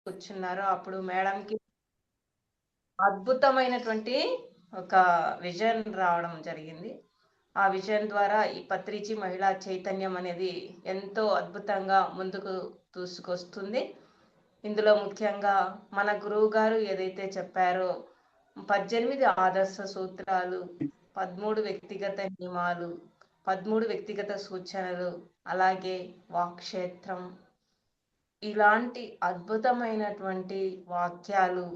కూర్చున్నారో అప్పుడు మేడంకి అద్భుతమైనటువంటి ఒక విజన్ రావడం జరిగింది. ఆ విజన్ ద్వారా ఈ పత్రిజీ మహిళా చైతన్యం అనేది ఎంతో అద్భుతంగా ముందుకు దూసుకొస్తుంది. ఇందులో ముఖ్యంగా మన గురువు గారు ఏదైతే చెప్పారో 18 ఆదర్శ సూత్రాలు, 13 వ్యక్తిగత నియమాలు, 13 వ్యక్తిగత సూచనలు, అలాగే వాక్క్షేత్రం, ఇలాంటి అద్భుతమైనటువంటి వాక్యాలు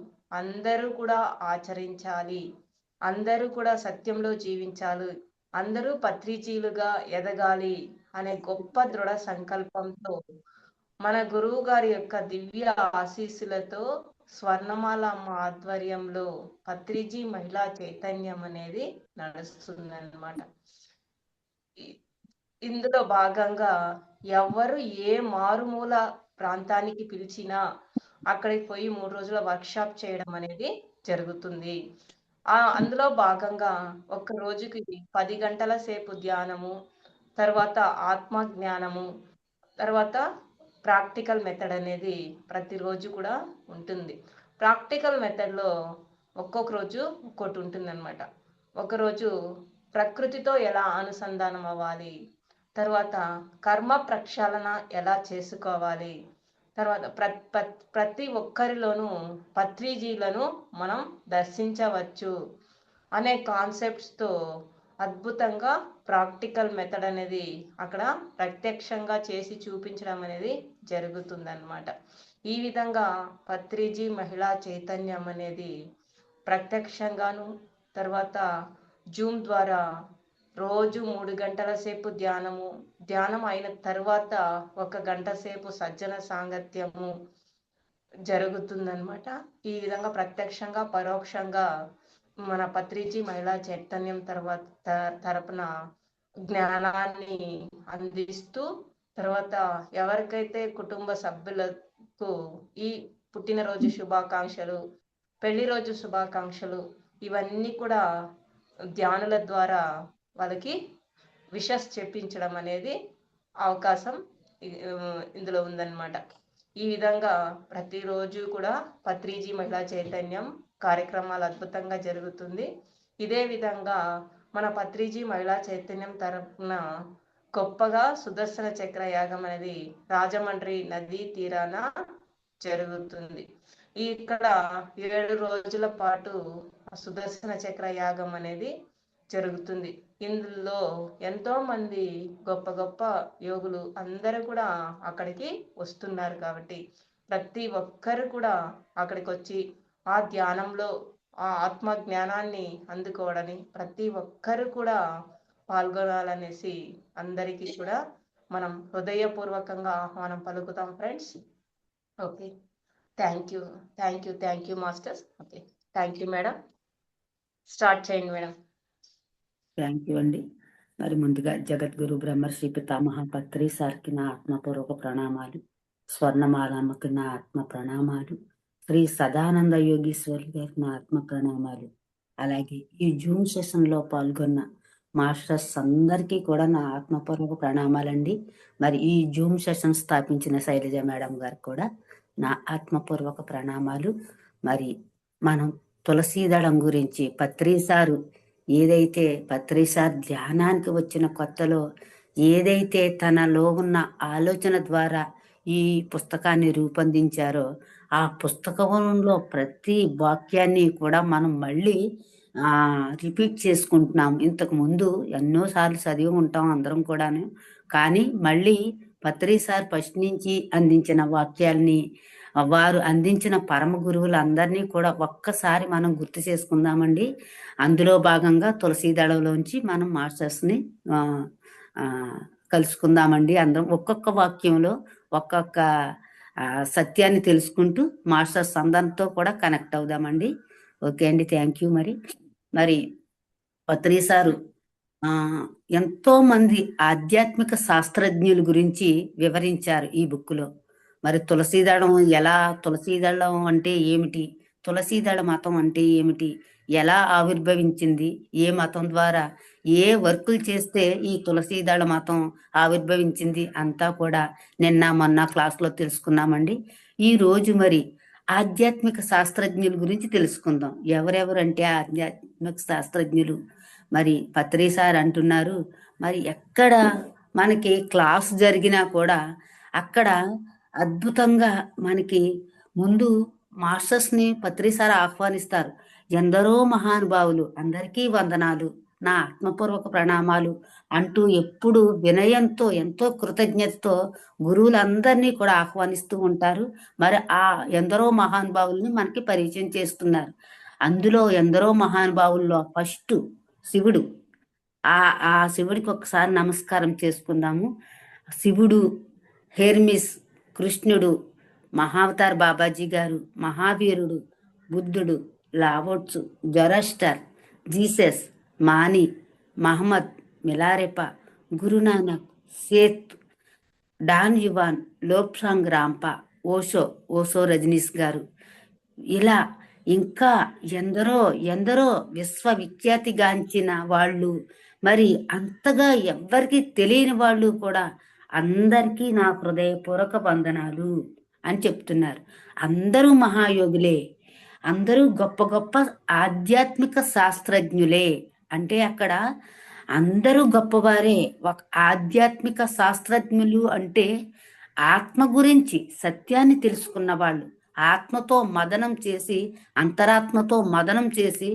అందరూ కూడా ఆచరించాలి, అందరూ కూడా సత్యంలో జీవించాలి, అందరూ పత్రిజీలుగా ఎదగాలి అనే గొప్ప దృఢ సంకల్పంతో మన గురువు గారి యొక్క దివ్య ఆశీస్సులతో స్వర్ణమాల అమ్మ ఆధ్వర్యంలో పత్రిజీ మహిళా చైతన్యం అనేది నడుస్తుందన్నమాట. ఇందులో భాగంగా ఎవరు ఏ మారుమూల ప్రాంతానికి పిలిచినా అక్కడికి పోయి 3 రోజుల వర్క్షాప్ చేయడం అనేది జరుగుతుంది. అందులో భాగంగా ఒక రోజుకి 10 గంటల సేపు ధ్యానము, తర్వాత ఆత్మ జ్ఞానము, తర్వాత ప్రాక్టికల్ మెథడ్ అనేది ప్రతిరోజు కూడా ఉంటుంది. ప్రాక్టికల్ మెథడ్లో ఒక్కొక్క రోజు ఒక్కొక్కటి ఉంటుందన్నమాట. ఒకరోజు ప్రకృతితో ఎలా అనుసంధానం అవ్వాలి, తర్వాత కర్మ ప్రక్షాళన ఎలా చేసుకోవాలి, తర్వాత ప్రతి ఒక్కరిలోనూ పత్రిజీలను మనం దర్శించవచ్చు అనే కాన్సెప్ట్స్తో అద్భుతంగా ప్రాక్టికల్ మెథడ్ అనేది అక్కడ ప్రత్యక్షంగా చేసి చూపించడం అనేది జరుగుతుందన్నమాట. ఈ విధంగా పత్రిజీ మహిళా చైతన్యం అనేది ప్రత్యక్షంగాను, తర్వాత జూమ్ ద్వారా రోజు 3 గంటల సేపు ధ్యానం అయిన తర్వాత 1 గంట సేపు సజ్జన సాంగత్యము జరుగుతుందన్నమాట. ఈ విధంగా ప్రత్యక్షంగా పరోక్షంగా మన పత్రిజీ మహిళా చైతన్యం తరపున జ్ఞానాన్ని అందిస్తూ, తర్వాత ఎవరికైతే కుటుంబ సభ్యులకు ఈ పుట్టినరోజు శుభాకాంక్షలు, పెళ్లి రోజు శుభాకాంక్షలు, ఇవన్నీ కూడా ధ్యానుల ద్వారా వాళ్ళకి విషస్ చెప్పించడం అనేది అవకాశం ఇందులో ఉందన్నమాట. ఈ విధంగా ప్రతిరోజు కూడా పత్రిజీ మహిళా చైతన్యం కార్యక్రమాలు అద్భుతంగా జరుగుతుంది. ఇదే విధంగా మన పత్రిజీ మహిళా చైతన్యం తరపున గొప్పగా సుదర్శన చక్ర యాగం అనేది రాజమండ్రి నదీ తీరాన జరుగుతుంది. ఇక్కడ 7 రోజుల పాటు సుదర్శన చక్ర యాగం అనేది జరుగుతుంది. ఇందులో ఎంతో మంది గొప్ప గొప్ప యోగులు అందరూ కూడా అక్కడికి వస్తున్నారు. కాబట్టి ప్రతి ఒక్కరు కూడా అక్కడికి వచ్చి ఆ ధ్యానంలో ఆ ఆత్మ జ్ఞానాన్ని అందుకోవడని ప్రతి ఒక్కరు కూడా పాల్గొనాలనేసి అందరికీ కూడా మనం హృదయపూర్వకంగా ఆహ్వానం పలుకుతాం friends. Okay, thank you masters. Okay, thank you madam. Start చేయండి మేడం. థ్యాంక్ యూ అండి. మరి ముందుగా జగద్గురు బ్రహ్మర్షి పితామహ పత్రి సార్కి నా ఆత్మపూర్వక ప్రణామాలు, స్వర్ణమాలమ్మకి నా ఆత్మ ప్రణామాలు, శ్రీ సదానంద యోగీశ్వరి గారికి నా ఆత్మ ప్రణామాలు, అలాగే ఈ జూమ్ సెషన్లో పాల్గొన్న మాస్టర్స్ అందరికీ కూడా నా ఆత్మపూర్వక ప్రణామాలండి. మరి ఈ జూమ్ సెషన్ స్థాపించిన శైలజ మేడం గారికి కూడా నా ఆత్మపూర్వక ప్రణామాలు. మరి మనం తులసీదళం గురించి పత్రి సారు ఏదైతే పత్రిసార్ ధ్యానానికి వచ్చిన కొత్తలో ఏదైతే తనలో ఉన్న ఆలోచన ద్వారా ఈ పుస్తకాన్ని రూపొందించారో ఆ పుస్తకంలో ప్రతి వాక్యాన్ని కూడా మనం మళ్ళీ రిపీట్ చేసుకుంటున్నాం. ఇంతకు ముందు ఎన్నోసార్లు చదివి ఉంటాం అందరం కూడాను, కానీ మళ్ళీ పత్రిసార్ ఫస్ట్ నుంచి అందించిన వాక్యాల్ని, వారు అందించిన పరమ గురువులందరినీ కూడా ఒక్కసారి మనం గుర్తు చేసుకుందామండి. అందులో భాగంగా తులసీదళంలోంచి మనం మాస్టర్స్ని కలుసుకుందామండి. అందరం ఒక్కొక్క వాక్యంలో ఒక్కొక్క సత్యాన్ని తెలుసుకుంటూ మాస్టర్స్ అందరితో కూడా కనెక్ట్ అవుదామండి. ఓకే అండి, థ్యాంక్ యూ. మరి పత్రి సారు ఎంతో మంది ఆధ్యాత్మిక శాస్త్రజ్ఞుల గురించి వివరించారు ఈ బుక్లో. మరి తులసీదళం అంటే ఏమిటి, తులసీదళ మతం అంటే ఏమిటి, ఎలా ఆవిర్భవించింది, ఏ మతం ద్వారా ఏ వర్కులు చేస్తే ఈ తులసీదళ మతం ఆవిర్భవించింది అంతా కూడా నిన్న మొన్న క్లాస్లో తెలుసుకున్నామండి. ఈ రోజు మరి ఆధ్యాత్మిక శాస్త్రజ్ఞుల గురించి తెలుసుకుందాం. ఎవరెవరంటే ఆధ్యాత్మిక శాస్త్రజ్ఞులు? మరి పత్రి సార్ అంటున్నారు, మరి ఎక్కడ మనకి క్లాస్ జరిగినా కూడా అక్కడ అద్భుతంగా మనకి ముందు మాస్టర్స్ని పత్రి సార్ ఆహ్వానిస్తారు. ఎందరో మహానుభావులు, అందరికీ వందనాలు, నా ఆత్మపూర్వక ప్రణామాలు అంటూ ఎప్పుడు వినయంతో, ఎంతో కృతజ్ఞతతో గురువులందరినీ కూడా ఆహ్వానిస్తూ ఉంటారు. మరి ఆ ఎందరో మహానుభావుల్ని మనకి పరిచయం చేస్తున్నారు. అందులో ఎందరో మహానుభావుల్లో ఫస్ట్ శివుడు. ఆ ఆ శివుడికి ఒకసారి నమస్కారం చేసుకుందాము. శివుడు, హెర్మిస్, కృష్ణుడు, మహావతార్ బాబాజీ గారు, మహావీరుడు, బుద్ధుడు, లావోట్సు, Zoroaster, Jesus, Mani, Muhammad, Milarepa, Guru Nanak, Seth, Don Juan, Lobsang Rampa, Osho Rajneesh గారు, ఇలా ఇంకా ఎందరో ఎందరో విశ్వవిఖ్యాతిగాంచిన వాళ్ళు, మరి అంతగా ఎవ్వరికి తెలియని వాళ్ళు కూడా అందరికీ నా హృదయపూర్వక వందనాలు అని చెప్తున్నారు. అందరూ మహాయోగులే, అందరూ గొప్ప గొప్ప ఆధ్యాత్మిక శాస్త్రజ్ఞులే. అంటే అక్కడ అందరూ గొప్పవారే. ఒక ఆధ్యాత్మిక శాస్త్రజ్ఞులు అంటే ఆత్మ గురించి సత్యాన్ని తెలుసుకున్న వాళ్ళు, ఆత్మతో మదనం చేసి, అంతరాత్మతో మదనం చేసి,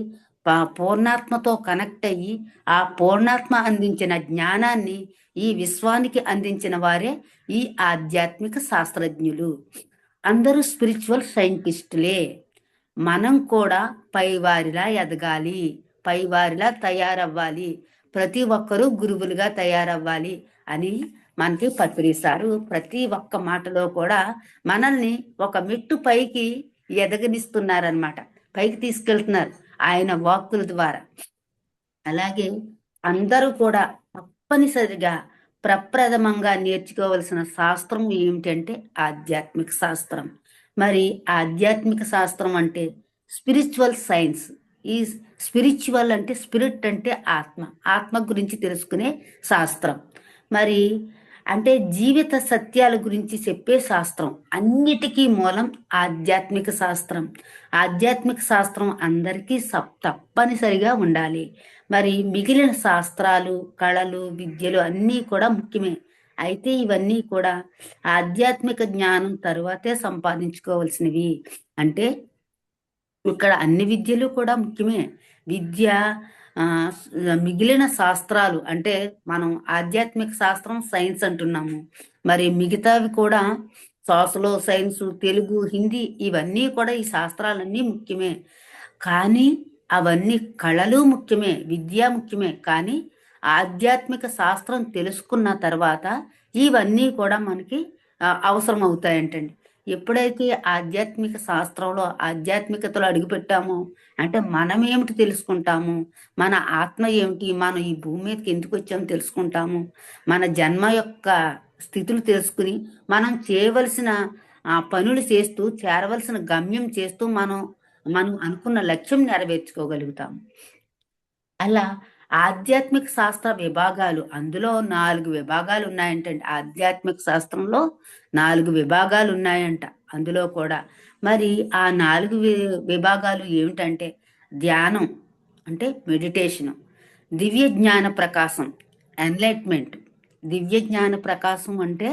పూర్ణాత్మతో కనెక్ట్ అయ్యి, ఆ పూర్ణాత్మ అందించిన జ్ఞానాన్ని ఈ విశ్వానికి అందించిన వారే ఈ ఆధ్యాత్మిక శాస్త్రజ్ఞులు. అందరూ స్పిరిచువల్ సైంటిస్టులే. మనం కూడా పైవారిలా ఎదగాలి, పైవారిలా తయారవ్వాలి, ప్రతి ఒక్కరూ గురువులుగా తయారవ్వాలి అని మనకి పత్రి సారు ప్రతి ఒక్క మాటలో కూడా మనల్ని ఒక మెట్టు పైకి ఎదగనిస్తున్నారనమాట, పైకి తీసుకెళ్తున్నారు ఆయన వాక్కుల ద్వారా. అలాగే అందరూ కూడా తప్పనిసరిగా ప్రప్రథమంగా నేర్చుకోవలసిన శాస్త్రం ఏమిటంటే ఆధ్యాత్మిక శాస్త్రం. మరి ఆధ్యాత్మిక శాస్త్రం అంటే స్పిరిచువల్ సైన్స్. ఈ స్పిరిచువల్ అంటే స్పిరిట్ అంటే ఆత్మ, ఆత్మ గురించి తెలుసుకునే శాస్త్రం. మరి అంటే జీవిత సత్యాల గురించి చెప్పే శాస్త్రం. అన్నిటికీ మూలం ఆధ్యాత్మిక శాస్త్రం. ఆధ్యాత్మిక శాస్త్రం అందరికీ తప్పనిసరిగా ఉండాలి. మరి మిగిలిన శాస్త్రాలు, కళలు, విద్యలు అన్నీ కూడా ముఖ్యమే. అయితే ఇవన్నీ కూడా ఆధ్యాత్మిక జ్ఞానం తరువాతే సంపాదించుకోవాల్సినవి. అంటే ఇక్కడ అన్ని విద్యలు కూడా ముఖ్యమే. విద్య, మిగిలిన శాస్త్రాలు అంటే మనం ఆధ్యాత్మిక శాస్త్రం సైన్స్ అంటున్నాము. మరి మిగతావి కూడా సోషల్ సైన్స్, తెలుగు, హిందీ ఇవన్నీ కూడా ఈ శాస్త్రాలన్నీ ముఖ్యమే. కానీ అవన్నీ కళలు ముఖ్యమే, విద్య ముఖ్యమే. కానీ ఆధ్యాత్మిక శాస్త్రం తెలుసుకున్న తర్వాత ఇవన్నీ కూడా మనకి అవసరం అవుతాయంటండి. ఎప్పుడైతే ఆధ్యాత్మిక శాస్త్రంలో, ఆధ్యాత్మికతలో అడుగుపెట్టామో అంటే మనం ఏమిటి తెలుసుకుంటాము, మన ఆత్మ ఏమిటి, మనం ఈ భూమి మీదకి ఎందుకు వచ్చామో తెలుసుకుంటాము, మన జన్మ యొక్క స్థితులు తెలుసుకుని మనం చేయవలసిన పనులు చేస్తూ, చేరవలసిన గమ్యం చేస్తూ మనం మనం అనుకున్న లక్ష్యం నెరవేర్చుకోగలుగుతాం. అలా ఆధ్యాత్మిక శాస్త్ర విభాగాలు, అందులో 4 విభాగాలు ఉన్నాయంటండి. ఆధ్యాత్మిక శాస్త్రంలో 4 విభాగాలు ఉన్నాయంట అందులో కూడా. మరి ఆ 4 విభాగాలు ఏమిటంటే ధ్యానం అంటే మెడిటేషను, దివ్య జ్ఞాన ప్రకాశం ఎన్లైట్మెంట్. దివ్య జ్ఞాన ప్రకాశం అంటే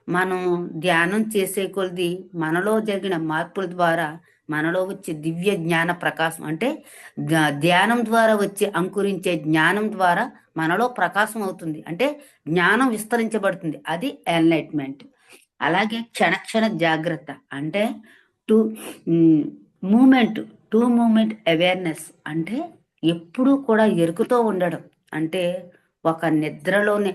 మనం ధ్యానం చేసే కొలది మనలో జరిగిన మార్పుల ద్వారా మనలో వచ్చే దివ్య జ్ఞాన ప్రకాశం అంటే ధ్యానం ద్వారా వచ్చే అంకురించే జ్ఞానం ద్వారా మనలో ప్రకాశం అవుతుంది. అంటే జ్ఞానం విస్తరించబడుతుంది, అది ఎన్లైట్మెంట్. అలాగే క్షణ జాగ్రత్త అంటే to moment to moment awareness అంటే ఎప్పుడూ కూడా ఎరుకుతో ఉండడం. అంటే ఒక నిద్రలోనే,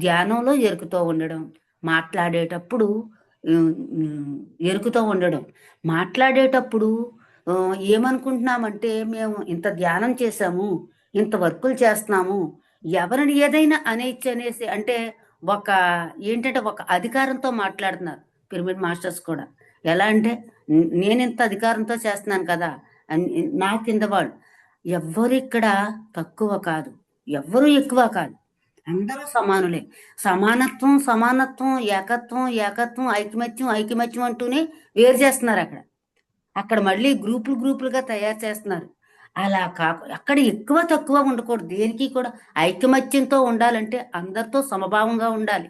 ధ్యానంలో ఎరుకుతో ఉండడం, మాట్లాడేటప్పుడు ఎరుకుతో ఉండడం. మాట్లాడేటప్పుడు ఏమనుకుంటున్నామంటే మేము ఇంత ధ్యానం చేసాము, ఇంత వర్కులు చేస్తున్నాము, ఎవరిని ఏదైనా అనేసి అంటే ఒక ఏంటంటే ఒక అధికారంతో మాట్లాడుతున్నారు పిరమిడ్ మాస్టర్స్ కూడా. ఎలా అంటే నేను ఇంత అధికారంతో చేస్తున్నాను కదా, నా కింద వాళ్ళు. ఎవ్వరు ఇక్కడ తక్కువ కాదు, ఎవ్వరూ ఎక్కువ కాదు. అందరూ సమానులే. సమానత్వం, సమానత్వం, ఏకత్వం, ఏకత్వం, ఐకమత్యం, ఐకమత్యం అంటూనే వేరు చేస్తున్నారు అక్కడ. అక్కడ మళ్ళీ గ్రూపులు గ్రూపులుగా తయారు చేస్తున్నారు. అలా అక్కడ ఎక్కువ తక్కువ ఉండకూడదు. దేనికి కూడా ఐకమత్యంతో ఉండాలంటే అందరితో సమభావంగా ఉండాలి.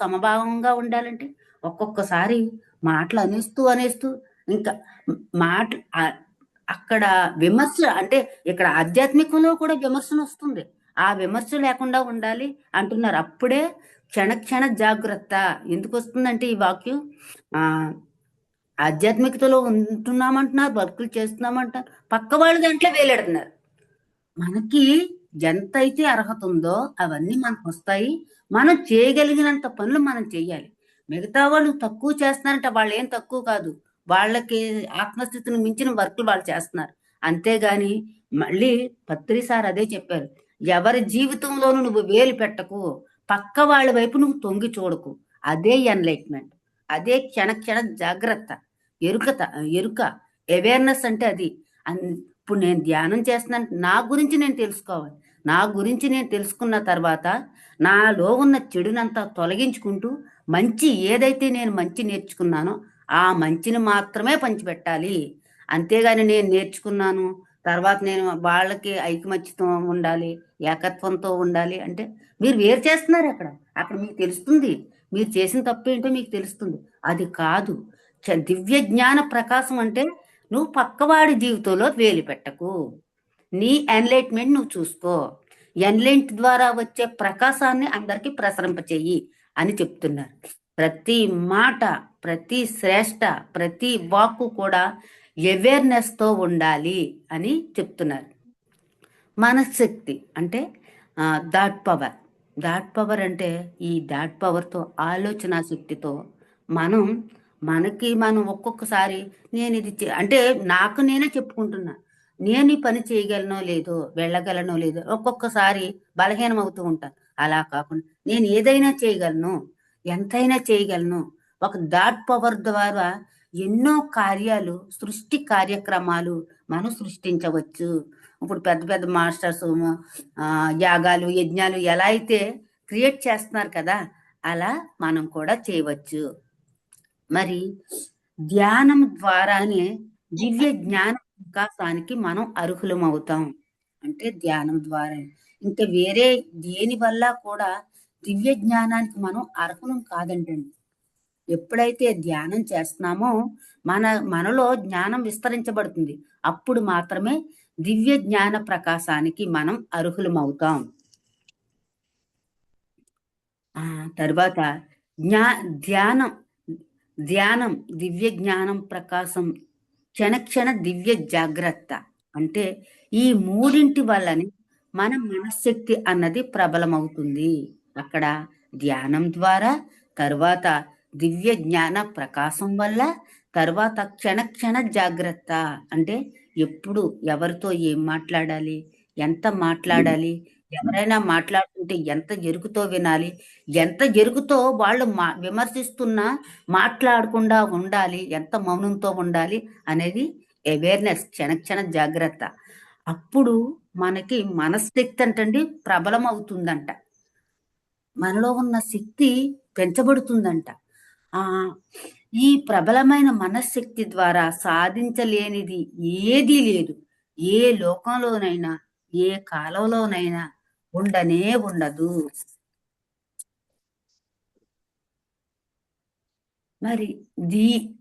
సమభావంగా ఉండాలంటే ఒక్కొక్కసారి మాటలు అనేస్తూ అనేస్తూ ఇంకా మాట అక్కడ విమర్శ అంటే ఇక్కడ ఆధ్యాత్మికంలో కూడా విమర్శన వస్తుంది. ఆ విమర్శ లేకుండా ఉండాలి అంటున్నారు. అప్పుడే క్షణ క్షణ జాగ్రత్త. ఎందుకు వస్తుందంటే ఈ వాక్యం ఆ ఆధ్యాత్మికతలో ఉంటున్నామంటున్నారు, వర్కులు చేస్తున్నామంటారు, పక్క వాళ్ళ దాంట్లో వేలెడుతున్నారు. మనకి ఎంతైతే అర్హత ఉందో అవన్నీ మనకు వస్తాయి. మనం చేయగలిగినంత పనులు మనం చేయాలి. మిగతా వాళ్ళు తక్కువ చేస్తున్నారంటే వాళ్ళు ఏం తక్కువ కాదు. వాళ్ళకి ఆత్మస్థితిని మించిన వర్కులు వాళ్ళు చేస్తున్నారు. అంతేగాని మళ్ళీ పత్రి సార్ అదే చెప్పారు. ఎవరి జీవితంలోనూ నువ్వు వేలు పెట్టకు, పక్క వాళ్ళ వైపు నువ్వు తొంగి చూడకు. అదే ఎన్లైట్మెంట్. అదే క్షణ క్షణ జాగ్రత్త. ఎరుకత ఎరుక అవేర్నెస్ అంటే అది. ఇప్పుడు నేను ధ్యానం చేస్తున్నాను, నా గురించి నేను తెలుసుకోవాలి. నా గురించి నేను తెలుసుకున్న తర్వాత నాలో ఉన్న చెడునంతా తొలగించుకుంటూ మంచి ఏదైతే నేను మంచి నేర్చుకున్నానో ఆ మంచిని మాత్రమే పంచిపెట్టాలి. అంతేగాని నేను నేర్చుకున్నాను తర్వాత నేను వాళ్ళకి ఐకమత్యంతో ఉండాలి, ఏకత్వంతో ఉండాలి అంటే మీరు వేరు చేస్తున్నారు. అక్కడ అక్కడ మీకు తెలుస్తుంది మీరు చేసిన తప్పు ఏంటో మీకు తెలుస్తుంది. అది కాదు. దివ్య జ్ఞాన ప్రకాశం అంటే నువ్వు పక్కవాడి జీవితంలో వేలు పెట్టకు. నీ ఎన్లైట్మెంట్ నువ్వు చూసుకో. ఎన్లైట్ ద్వారా వచ్చే ప్రకాశాన్ని అందరికీ ప్రసరింపచేయి అని చెప్తున్నారు. ప్రతి మాట, ప్రతి శ్రేష్ట, ప్రతి వాక్కు కూడా అవేర్నెస్ తో ఉండాలి అని చెప్తున్నారు. మనశ్శక్తి అంటే థాట్ పవర్. థాట్ పవర్ అంటే ఈ థాట్ పవర్తో ఆలోచన శక్తితో మనం ఒక్కొక్కసారి నేను ఇది అంటే నాకు నేనే చెప్పుకుంటున్నా, నేను ఈ పని చేయగలనో లేదో, వెళ్ళగలనో లేదో ఒక్కొక్కసారి బలహీనం అవుతూ ఉంటాను. అలా కాకుండా నేను ఏదైనా చేయగలను, ఎంతైనా చేయగలను. ఒక థాట్ పవర్ ద్వారా ఎన్నో కార్యాలు, సృష్టి కార్యక్రమాలు మనం సృష్టించవచ్చు. ఇప్పుడు పెద్ద పెద్ద మాస్టర్స్ యాగాలు, యజ్ఞాలు ఎలా అయితే క్రియేట్ చేస్తున్నారు కదా, అలా మనం కూడా చేయవచ్చు. మరి ధ్యానం ద్వారానే దివ్య జ్ఞాన వికాసానికి మనం అర్హులం అవుతాం. అంటే ధ్యానం ద్వారా ఇంకా వేరే దేని వల్ల కూడా దివ్య జ్ఞానానికి మనం అర్హులం కాదంటండి. ఎప్పుడైతే ధ్యానం చేస్తున్నామో మనలో జ్ఞానం విస్తరించబడుతుంది. అప్పుడు మాత్రమే దివ్య జ్ఞాన ప్రకాశానికి మనం అర్హులం అవుతాం. తర్వాత ధ్యానం ధ్యానం దివ్య జ్ఞానం ప్రకాశం క్షణ దివ్య జాగ్రత్త అంటే ఈ మూడింటి వల్లని మన మనశ్శక్తి అన్నది ప్రబలమవుతుంది. అక్కడ ధ్యానం ద్వారా, తర్వాత దివ్య జ్ఞాన ప్రకాశం వల్ల, తర్వాత క్షణ జాగ్రత్త అంటే ఎప్పుడు ఎవరితో ఏం మాట్లాడాలి, ఎంత మాట్లాడాలి, ఎవరైనా మాట్లాడుతుంటే ఎంత ఎరుకుతో వినాలి, ఎంత ఎరుకుతో వాళ్ళు విమర్శిస్తున్నా మాట్లాడకుండా ఉండాలి, ఎంత మౌనంతో ఉండాలి అనేది అవేర్నెస్. క్షణ జాగ్రత్త. అప్పుడు మనకి మనశ్శక్తి అంటండి ప్రబలం అవుతుందంట. మనలో ఉన్న శక్తి పెంచబడుతుందంట. ఈ ప్రబలమైన మనశ్శక్తి ద్వారా సాధించలేనిది ఏదీ లేదు. ఏ లోకంలోనైనా, ఏ కాలంలోనైనా ఉండనే ఉండదు. మరి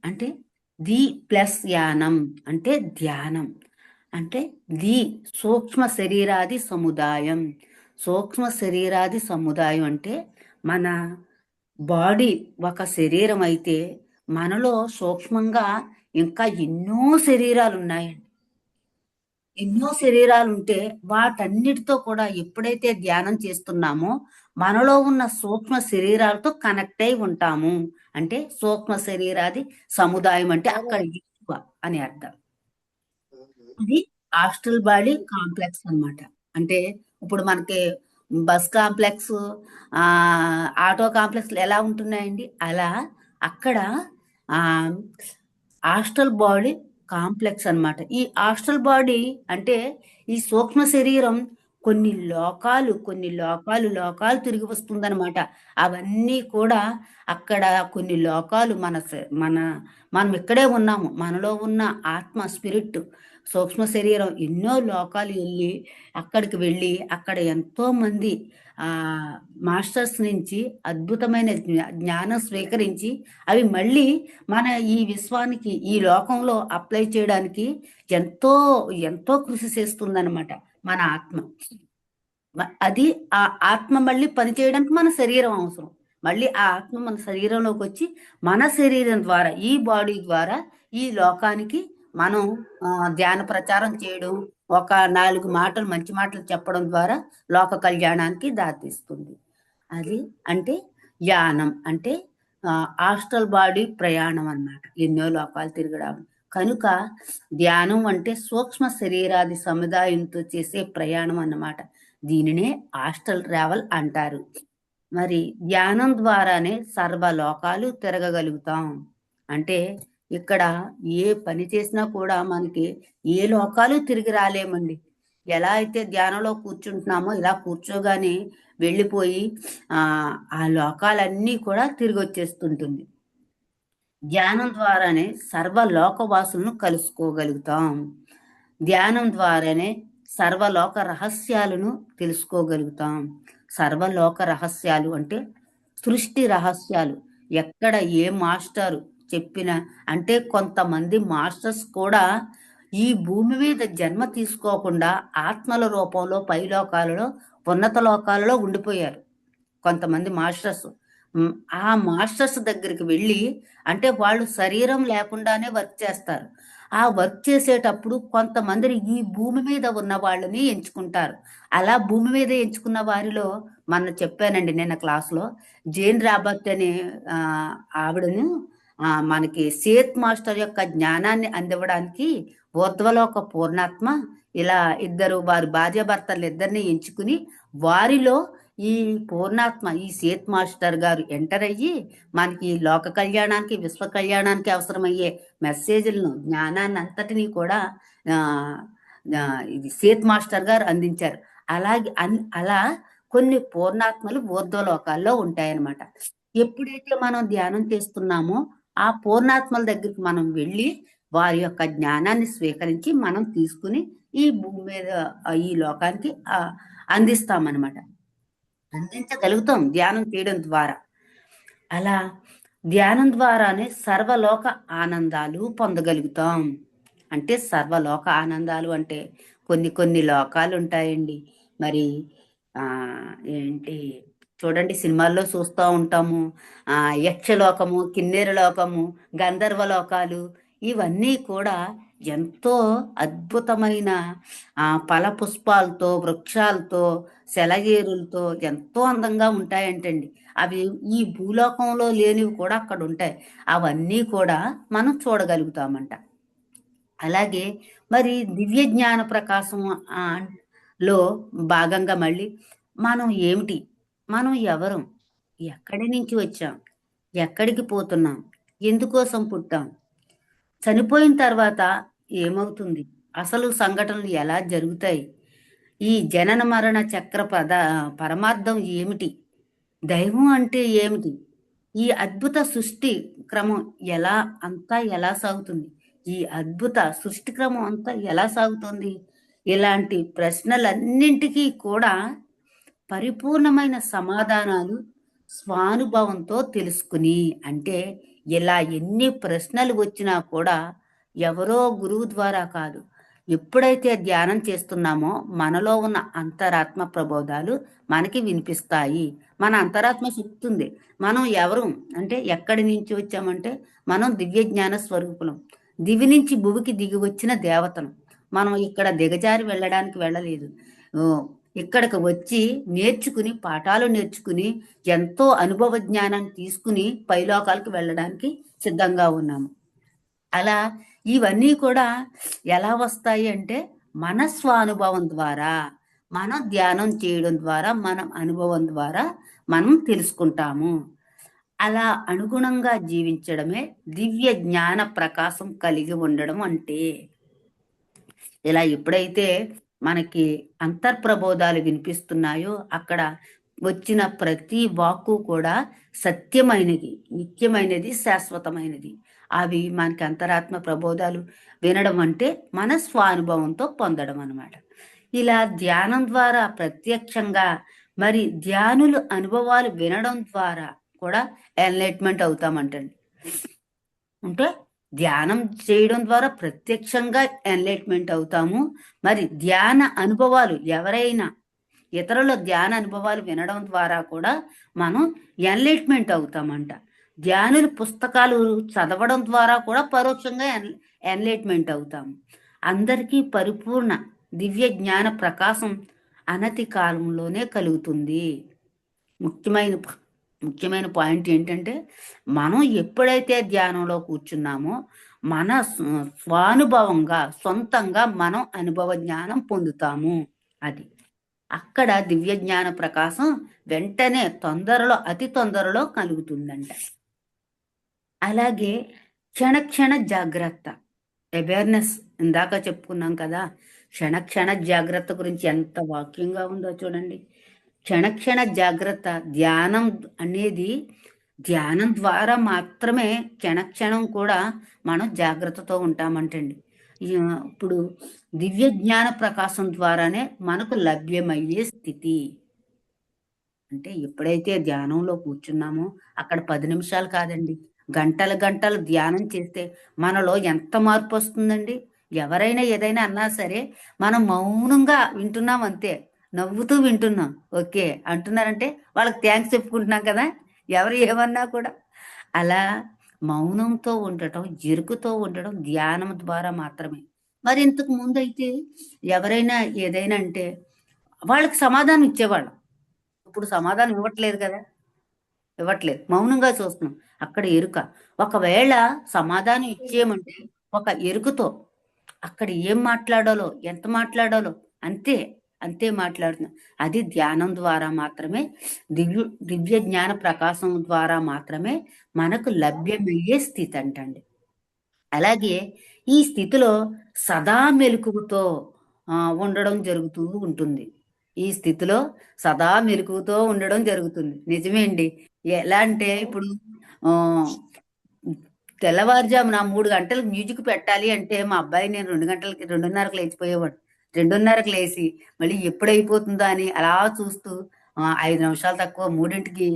అంటే ది ప్లస్ యానం అంటే ధ్యానం. అంటే సూక్ష్మ శరీరాది సముదాయం. సూక్ష్మ శరీరాది సముదాయం అంటే మన బాడీ ఒక శరీరం అయితే మనలో సూక్ష్మంగా ఇంకా ఎన్నో శరీరాలు ఉన్నాయండి. ఎన్నో శరీరాలు ఉంటే వాటన్నిటితో కూడా ఎప్పుడైతే ధ్యానం చేస్తున్నామో మనలో ఉన్న సూక్ష్మ శరీరాలతో కనెక్ట్ అయి ఉంటాము. అంటే సూక్ష్మ శరీరాది సముదాయం అంటే అక్కడ ఎక్కువ అని అర్థం. ఇది ఆస్ట్రల్ బాడీ కాంప్లెక్స్ అన్నమాట. అంటే ఇప్పుడు మనకి బస్ కాంప్లెక్స్, ఆటో కాంప్లెక్స్ ఎలా ఉంటున్నాయండి, అలా అక్కడ ఆస్ట్రల్ బాడీ కాంప్లెక్స్ అన్నమాట. ఈ ఆస్ట్రల్ బాడీ అంటే ఈ సూక్ష్మ శరీరం కొన్ని లోకాలు తిరిగి వస్తుందన్నమాట. అవన్నీ కూడా అక్కడ కొన్ని లోకాలు మనం ఇక్కడే ఉన్నాము. మనలో ఉన్న ఆత్మ, స్పిరిట్, సూక్ష్మ శరీరం ఎన్నో లోకాలు అక్కడికి వెళ్ళి అక్కడ ఎంతో మంది మాస్టర్స్ నుంచి అద్భుతమైన జ్ఞానం స్వీకరించి అవి మళ్ళీ మన ఈ విశ్వానికి, ఈ లోకంలో అప్లై చేయడానికి ఎంతో ఎంతో కృషి చేస్తుందన్నమాట మన ఆత్మ. అది ఆ ఆత్మ మళ్ళీ పనిచేయడానికి మన శరీరం అవసరం. మళ్ళీ ఆ ఆత్మ మన శరీరంలోకి వచ్చి మన శరీరం ద్వారా, ఈ బాడీ ద్వారా ఈ లోకానికి మనం ధ్యాన ప్రచారం చేయడం, ఒక 4 మాటలు, మంచి మాటలు చెప్పడం ద్వారా లోక కళ్యాణానికి దారితీస్తుంది. అది అంటే యానం అంటే ఆస్ట్రల్ బాడీ ప్రయాణం అన్నమాట. ఎన్నో లోకాలు తిరగడం కనుక ధ్యానం అంటే సూక్ష్మ శరీరాది సముదాయంతో చేసే ప్రయాణం అన్నమాట. దీనినే ఆస్ట్రల్ ట్రావెల్ అంటారు. మరి ధ్యానం ద్వారానే సర్వలోకాలు తిరగగలుగుతాం. అంటే ఇక్కడ ఏ పని చేసినా కూడా మనకి ఏ లోకాలు తిరిగి రాలేమండి. ఎలా అయితే ధ్యానంలో కూర్చుంటున్నామో ఇలా కూర్చోగానే వెళ్ళిపోయి ఆ లోకాలన్నీ కూడా తిరిగి వచ్చేస్తుంటుంది. ధ్యానం ద్వారానే సర్వలోకవాసులను కలుసుకోగలుగుతాం. ధ్యానం ద్వారానే సర్వలోక రహస్యాలను తెలుసుకోగలుగుతాం. సర్వలోక రహస్యాలు అంటే సృష్టి రహస్యాలు. ఎక్కడ ఏ మాస్టర్ చెప్పిన, అంటే కొంతమంది మాస్టర్స్ కూడా ఈ భూమి మీద జన్మ తీసుకోకుండా ఆత్మల రూపంలో పైలోకాలలో, ఉన్నత లోకాలలో ఉండిపోయారు కొంతమంది మాస్టర్స్. ఆ మాస్టర్స్ దగ్గరికి వెళ్ళి, అంటే వాళ్ళు శరీరం లేకుండానే వర్క్ చేస్తారు. ఆ వర్క్ చేసేటప్పుడు కొంతమందిని ఈ భూమి మీద ఉన్న వాళ్ళని ఎంచుకుంటారు. అలా భూమి మీద ఎంచుకున్న వారిలో చెప్పానండి నిన్న క్లాస్లో, జేన్ రాబర్ట్ అనే ఆవిడను మనకి సేత్ మాస్టర్ యొక్క జ్ఞానాన్ని అందివ్వడానికి ఊర్ధ్వలోక పూర్ణాత్మ ఇలా వారి భార్యాభర్తలు ఇద్దరిని ఎంచుకుని వారిలో ఈ పూర్ణాత్మ, ఈ సేత్ మాస్టర్ గారు ఎంటర్ అయ్యి మనకి లోక కళ్యాణానికి, విశ్వ కళ్యాణానికి అవసరమయ్యే మెసేజ్లను, జ్ఞానాన్ని అంతటినీ కూడా ఇది సేత్ మాస్టర్ గారు అందించారు. అలాగే అలా కొన్ని పూర్ణాత్మలు ఊర్ధ్వలోకాల్లో ఉంటాయన్నమాట. ఎప్పుడైతే మనం ధ్యానం చేస్తున్నామో ఆ పూర్ణాత్మల దగ్గరికి మనం వెళ్ళి వారి యొక్క జ్ఞానాన్ని స్వీకరించి మనం తీసుకుని ఈ భూమి మీద, ఈ లోకానికి అందిస్తామన్నమాట. అందించగలుగుతాం ధ్యానం చేయడం ద్వారా. అలా ధ్యానం ద్వారానే సర్వలోక ఆనందాలు పొందగలుగుతాం. అంటే సర్వలోక ఆనందాలు అంటే కొన్ని లోకాలు ఉంటాయండి. మరి ఏంటి చూడండి, సినిమాల్లో చూస్తూ ఉంటాము. యక్షలోకము, కిన్నెర లోకము, గంధర్వ లోకాలు, ఇవన్నీ కూడా ఎంతో అద్భుతమైన ఫల పుష్పాలతో, వృక్షాలతో, సెలయేరులతో ఎంతో అందంగా ఉంటాయంటండి. అవి ఈ భూలోకంలో లేనివి కూడా అక్కడ ఉంటాయి. అవన్నీ కూడా మనం చూడగలుగుతామంట. అలాగే మరి దివ్య జ్ఞాన ప్రకాశం లో భాగంగా మళ్ళీ మనం ఏమిటి, మనం ఎవరం, ఎక్కడి నుంచి వచ్చాం, ఎక్కడికి పోతున్నాం, ఎందుకోసం పుట్టాం, చనిపోయిన తర్వాత ఏమవుతుంది, అసలు సంఘటనలు ఎలా జరుగుతాయి, ఈ జనన మరణ చక్ర పరమార్థం ఏమిటి, దైవం అంటే ఏమిటి, ఈ అద్భుత సృష్టి క్రమం ఎలా సాగుతుంది, ఈ అద్భుత సృష్టి క్రమం అంతా ఎలా సాగుతుంది, ఇలాంటి ప్రశ్నలన్నింటికీ కూడా పరిపూర్ణమైన సమాధానాలు స్వానుభవంతో తెలుసుకుని, అంటే ఇలా ఎన్ని ప్రశ్నలు వచ్చినా కూడా ఎవరో గురువు ద్వారా కాదు, ఎప్పుడైతే ధ్యానం చేస్తున్నామో మనలో ఉన్న అంతరాత్మ ప్రబోధాలు మనకి వినిపిస్తాయి. మన అంతరాత్మ చెప్తుంది మనం ఎవరు అంటే, ఎక్కడి నుంచి వచ్చామంటే మనం దివ్య జ్ఞాన స్వరూపులం, దివి నుంచి భువికి దిగి వచ్చిన దేవతలు. మనం ఇక్కడ దిగజారి వెళ్ళడానికి వెళ్ళలేదు. ఇక్కడికి వచ్చి నేర్చుకుని, పాఠాలు నేర్చుకుని, ఎంతో అనుభవ జ్ఞానాన్ని తీసుకుని పైలోకాలకు వెళ్ళడానికి సిద్ధంగా ఉన్నాము. అలా ఇవన్నీ కూడా ఎలా వస్తాయి అంటే మన స్వానుభవం ద్వారా, మనం ధ్యానం చేయడం ద్వారా, మన అనుభవం ద్వారా మనం తెలుసుకుంటాము. అలా అనుగుణంగా జీవించడమే దివ్య జ్ఞాన ప్రకాశం కలిగి ఉండడం అంటే. ఇలా ఎప్పుడైతే మనకి అంతర్ప్రబోధాలు వినిపిస్తున్నాయో అక్కడ వచ్చిన ప్రతి వాక్కు కూడా సత్యమైనది, నిత్యమైనది, శాశ్వతమైనది. అవి మనకి అంతరాత్మ ప్రబోధాలు వినడం అంటే మన స్వానుభవంతో పొందడం అన్నమాట. ఇలా ధ్యానం ద్వారా ప్రత్యక్షంగా మరి ధ్యానులు అనుభవాలు వినడం ద్వారా కూడా ఎన్లైట్మెంట్ అవుతామంటండి. అంటే ధ్యానం చేయడం ద్వారా ప్రత్యక్షంగా ఎన్లైట్మెంట్ అవుతాము. మరి ధ్యాన అనుభవాలు ఎవరైనా ఇతరుల ధ్యాన అనుభవాలు వినడం ద్వారా కూడా మనం ఎన్లైట్మెంట్ అవుతామంట. ధ్యానుల పుస్తకాలు చదవడం ద్వారా కూడా పరోక్షంగా ఎన్లైట్మెంట్ అవుతాము. అందరికీ పరిపూర్ణ దివ్య జ్ఞాన ప్రకాశం అనతి కాలంలోనే కలుగుతుంది. ముఖ్యమైన ముఖ్యమైన పాయింట్ ఏంటంటే మనం ఎప్పుడైతే ధ్యానంలో కూర్చున్నామో మన స్వానుభవంగా సొంతంగా మనం అనుభవ జ్ఞానం పొందుతాము. అది అక్కడ దివ్య జ్ఞాన ప్రకాశం వెంటనే తొందరలో అతి తొందరలో కలుగుతుందంట. అలాగే క్షణ జాగ్రత్త అవేర్నెస్ ఇందాక చెప్పుకున్నాం కదా, క్షణ జాగ్రత్త గురించి ఎంత వాక్యంగా ఉందో చూడండి. క్షణ జాగ్రత్త ధ్యానం అనేది ధ్యానం ద్వారా మాత్రమే క్షణం కూడా మనం జాగ్రత్తతో ఉంటామంటండి. ఇప్పుడు దివ్య జ్ఞాన ప్రకాశం ద్వారానే మనకు లభ్యమయ్యే స్థితి. అంటే ఎప్పుడైతే ధ్యానంలో కూర్చున్నామో అక్కడ 10 నిమిషాలు కాదండి, గంటలు ధ్యానం చేస్తే మనలో ఎంత మార్పు వస్తుందండి. ఎవరైనా ఏదైనా అన్నా సరే మనం మౌనంగా వింటున్నాం అంతే, నవ్వుతూ వింటున్నాం. ఓకే అంటున్నారంటే వాళ్ళకి థ్యాంక్స్ చెప్పుకుంటున్నాం కదా, ఎవరు ఏమన్నా కూడా. అలా మౌనంతో ఉండటం, ఎరుకుతో ఉండడం ధ్యానం ద్వారా మాత్రమే. మరి ఇంతకు ముందు అయితే ఎవరైనా ఏదైనా అంటే వాళ్ళకి సమాధానం ఇచ్చేవాళ్ళం. ఇప్పుడు సమాధానం ఇవ్వట్లేదు కదా, ఇవ్వట్లేదు, మౌనంగా చూస్తున్నాం. అక్కడ ఎరుక. ఒకవేళ సమాధానం ఇచ్చేయమంటే ఒక ఎరుకతో అక్కడ ఏం మాట్లాడాలో, ఎంత మాట్లాడాలో అంతే అంతే మాట్లాడుతున్నాం. అది ధ్యానం ద్వారా మాత్రమే, దివ్య జ్ఞాన ప్రకాశం ద్వారా మాత్రమే మనకు లభ్యమయ్యే స్థితి అంటండి. అలాగే ఈ స్థితిలో సదా మెలకువతో ఉండడం జరుగుతూ ఉంటుంది. ఈ స్థితిలో సదా మెలకువతో ఉండడం జరుగుతుంది. నిజమే అండి. ఎలా అంటే ఇప్పుడు ఆ, తెల్లవారుజామున 3 గంటలకు మ్యూజిక్ పెట్టాలి అంటే మా అబ్బాయి నేను 2:30కి లేచిపోయేవాడు. 2:30కి లేచి మళ్ళీ ఎప్పుడైపోతుందా అని అలా చూస్తూ 5 నిమిషాలు తక్కువ 3కి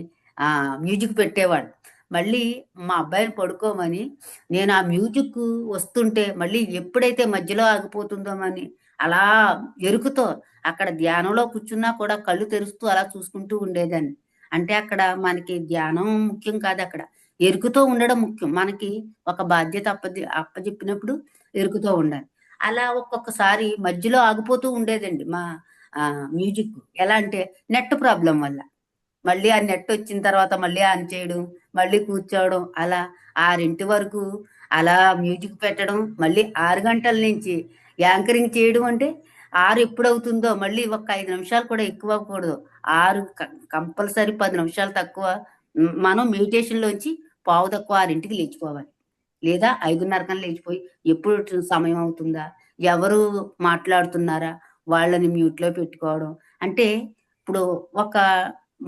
మ్యూజిక్ పెట్టేవాడు. మళ్ళీ మా అబ్బాయిని పడుకోమని నేను ఆ మ్యూజిక్ వస్తుంటే మళ్ళీ ఎప్పుడైతే మధ్యలో ఆగిపోతుందో అని అలా ఎరుకుతో అక్కడ ధ్యానంలో కూర్చున్నా కూడా కళ్ళు తెరుస్తూ అలా చూసుకుంటూ ఉండేదాన్ని. అంటే అక్కడ మనకి ధ్యానం ముఖ్యం కాదు, అక్కడ ఎరుకుతో ఉండడం ముఖ్యం. మనకి ఒక బాధ్యత అప్పచెప్పినప్పుడు ఎరుకుతో ఉండాలి. అలా ఒక్కొక్కసారి మధ్యలో ఆగిపోతూ ఉండేదండి మా మ్యూజిక్. ఎలా అంటే నెట్ ప్రాబ్లం వల్ల. మళ్ళీ ఆ నెట్ వచ్చిన తర్వాత మళ్ళీ ఆన్ చేయడం, మళ్ళీ కూర్చోవడం, అలా 6 వరకు అలా మ్యూజిక్ పెట్టడం, మళ్ళీ 6 గంటల నుంచి యాంకరింగ్ చేయడం. అంటే 6 ఎప్పుడవుతుందో మళ్ళీ ఒక 5 నిమిషాలు కూడా ఎక్కువ అవ్వకూడదు. 6 కంపల్సరీ 10 నిమిషాలు తక్కువ మనం మెడిటేషన్లోంచి పావు తక్కువ 6కి లేచిపోవాలి. లేదా 5:30 కన్నా లేచిపోయి ఎప్పుడు సమయం అవుతుందా, ఎవరు మాట్లాడుతున్నారా వాళ్ళని మ్యూట్లో పెట్టుకోవడం. అంటే ఇప్పుడు ఒక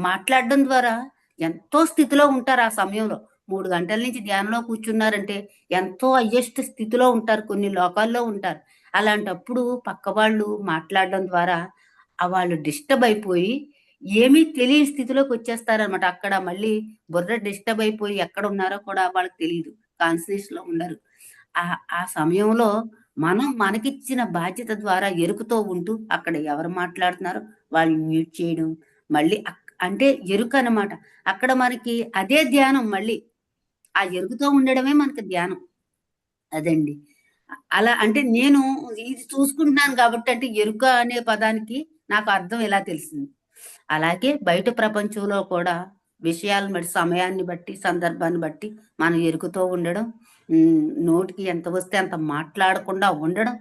మాట్లాడడం ద్వారా ఎంతో స్థితిలో ఉంటారు ఆ సమయంలో. 3 గంటల నుంచి ధ్యానంలో కూర్చున్నారంటే ఎంతో హైయెస్ట్ స్థితిలో ఉంటారు, కొన్ని లోకాల్లో ఉంటారు. అలాంటప్పుడు పక్క వాళ్ళు మాట్లాడడం ద్వారా వాళ్ళు డిస్టర్బ్ అయిపోయి ఏమీ తెలియని స్థితిలోకి వచ్చేస్తారనమాట. అక్కడ మళ్ళీ బుర్ర డిస్టర్బ్ అయిపోయి ఎక్కడ ఉన్నారో కూడా వాళ్ళకి తెలీదు. కాన్షియస్‌లో ఉండరు. ఆ సమయంలో మనం మనకిచ్చిన బాధ్యత ద్వారా ఎరుకుతో ఉంటూ అక్కడ ఎవరు మాట్లాడుతున్నారో వాళ్ళని మ్యూట్ చేయడం. మళ్ళీ అంటే ఎరుకనమాట. అక్కడ మనకి అదే ధ్యానం మళ్ళీ. ఆ ఎరుకుతో ఉండడమే మనకి ధ్యానం. అదండి. అలా అంటే నేను ఇది చూసుకుంటున్నాను కాబట్టి, అంటే ఎరుక అనే పదానికి నాకు అర్థం ఇలా తెలిసింది. అలాగే బయట ప్రపంచంలో కూడా విషయాలను బట్టి, సమయాన్ని బట్టి, సందర్భాన్ని బట్టి మనం ఎరుకుతో ఉండడం, నోటికి ఎంత వస్తే అంత మాట్లాడకుండా ఉండడం,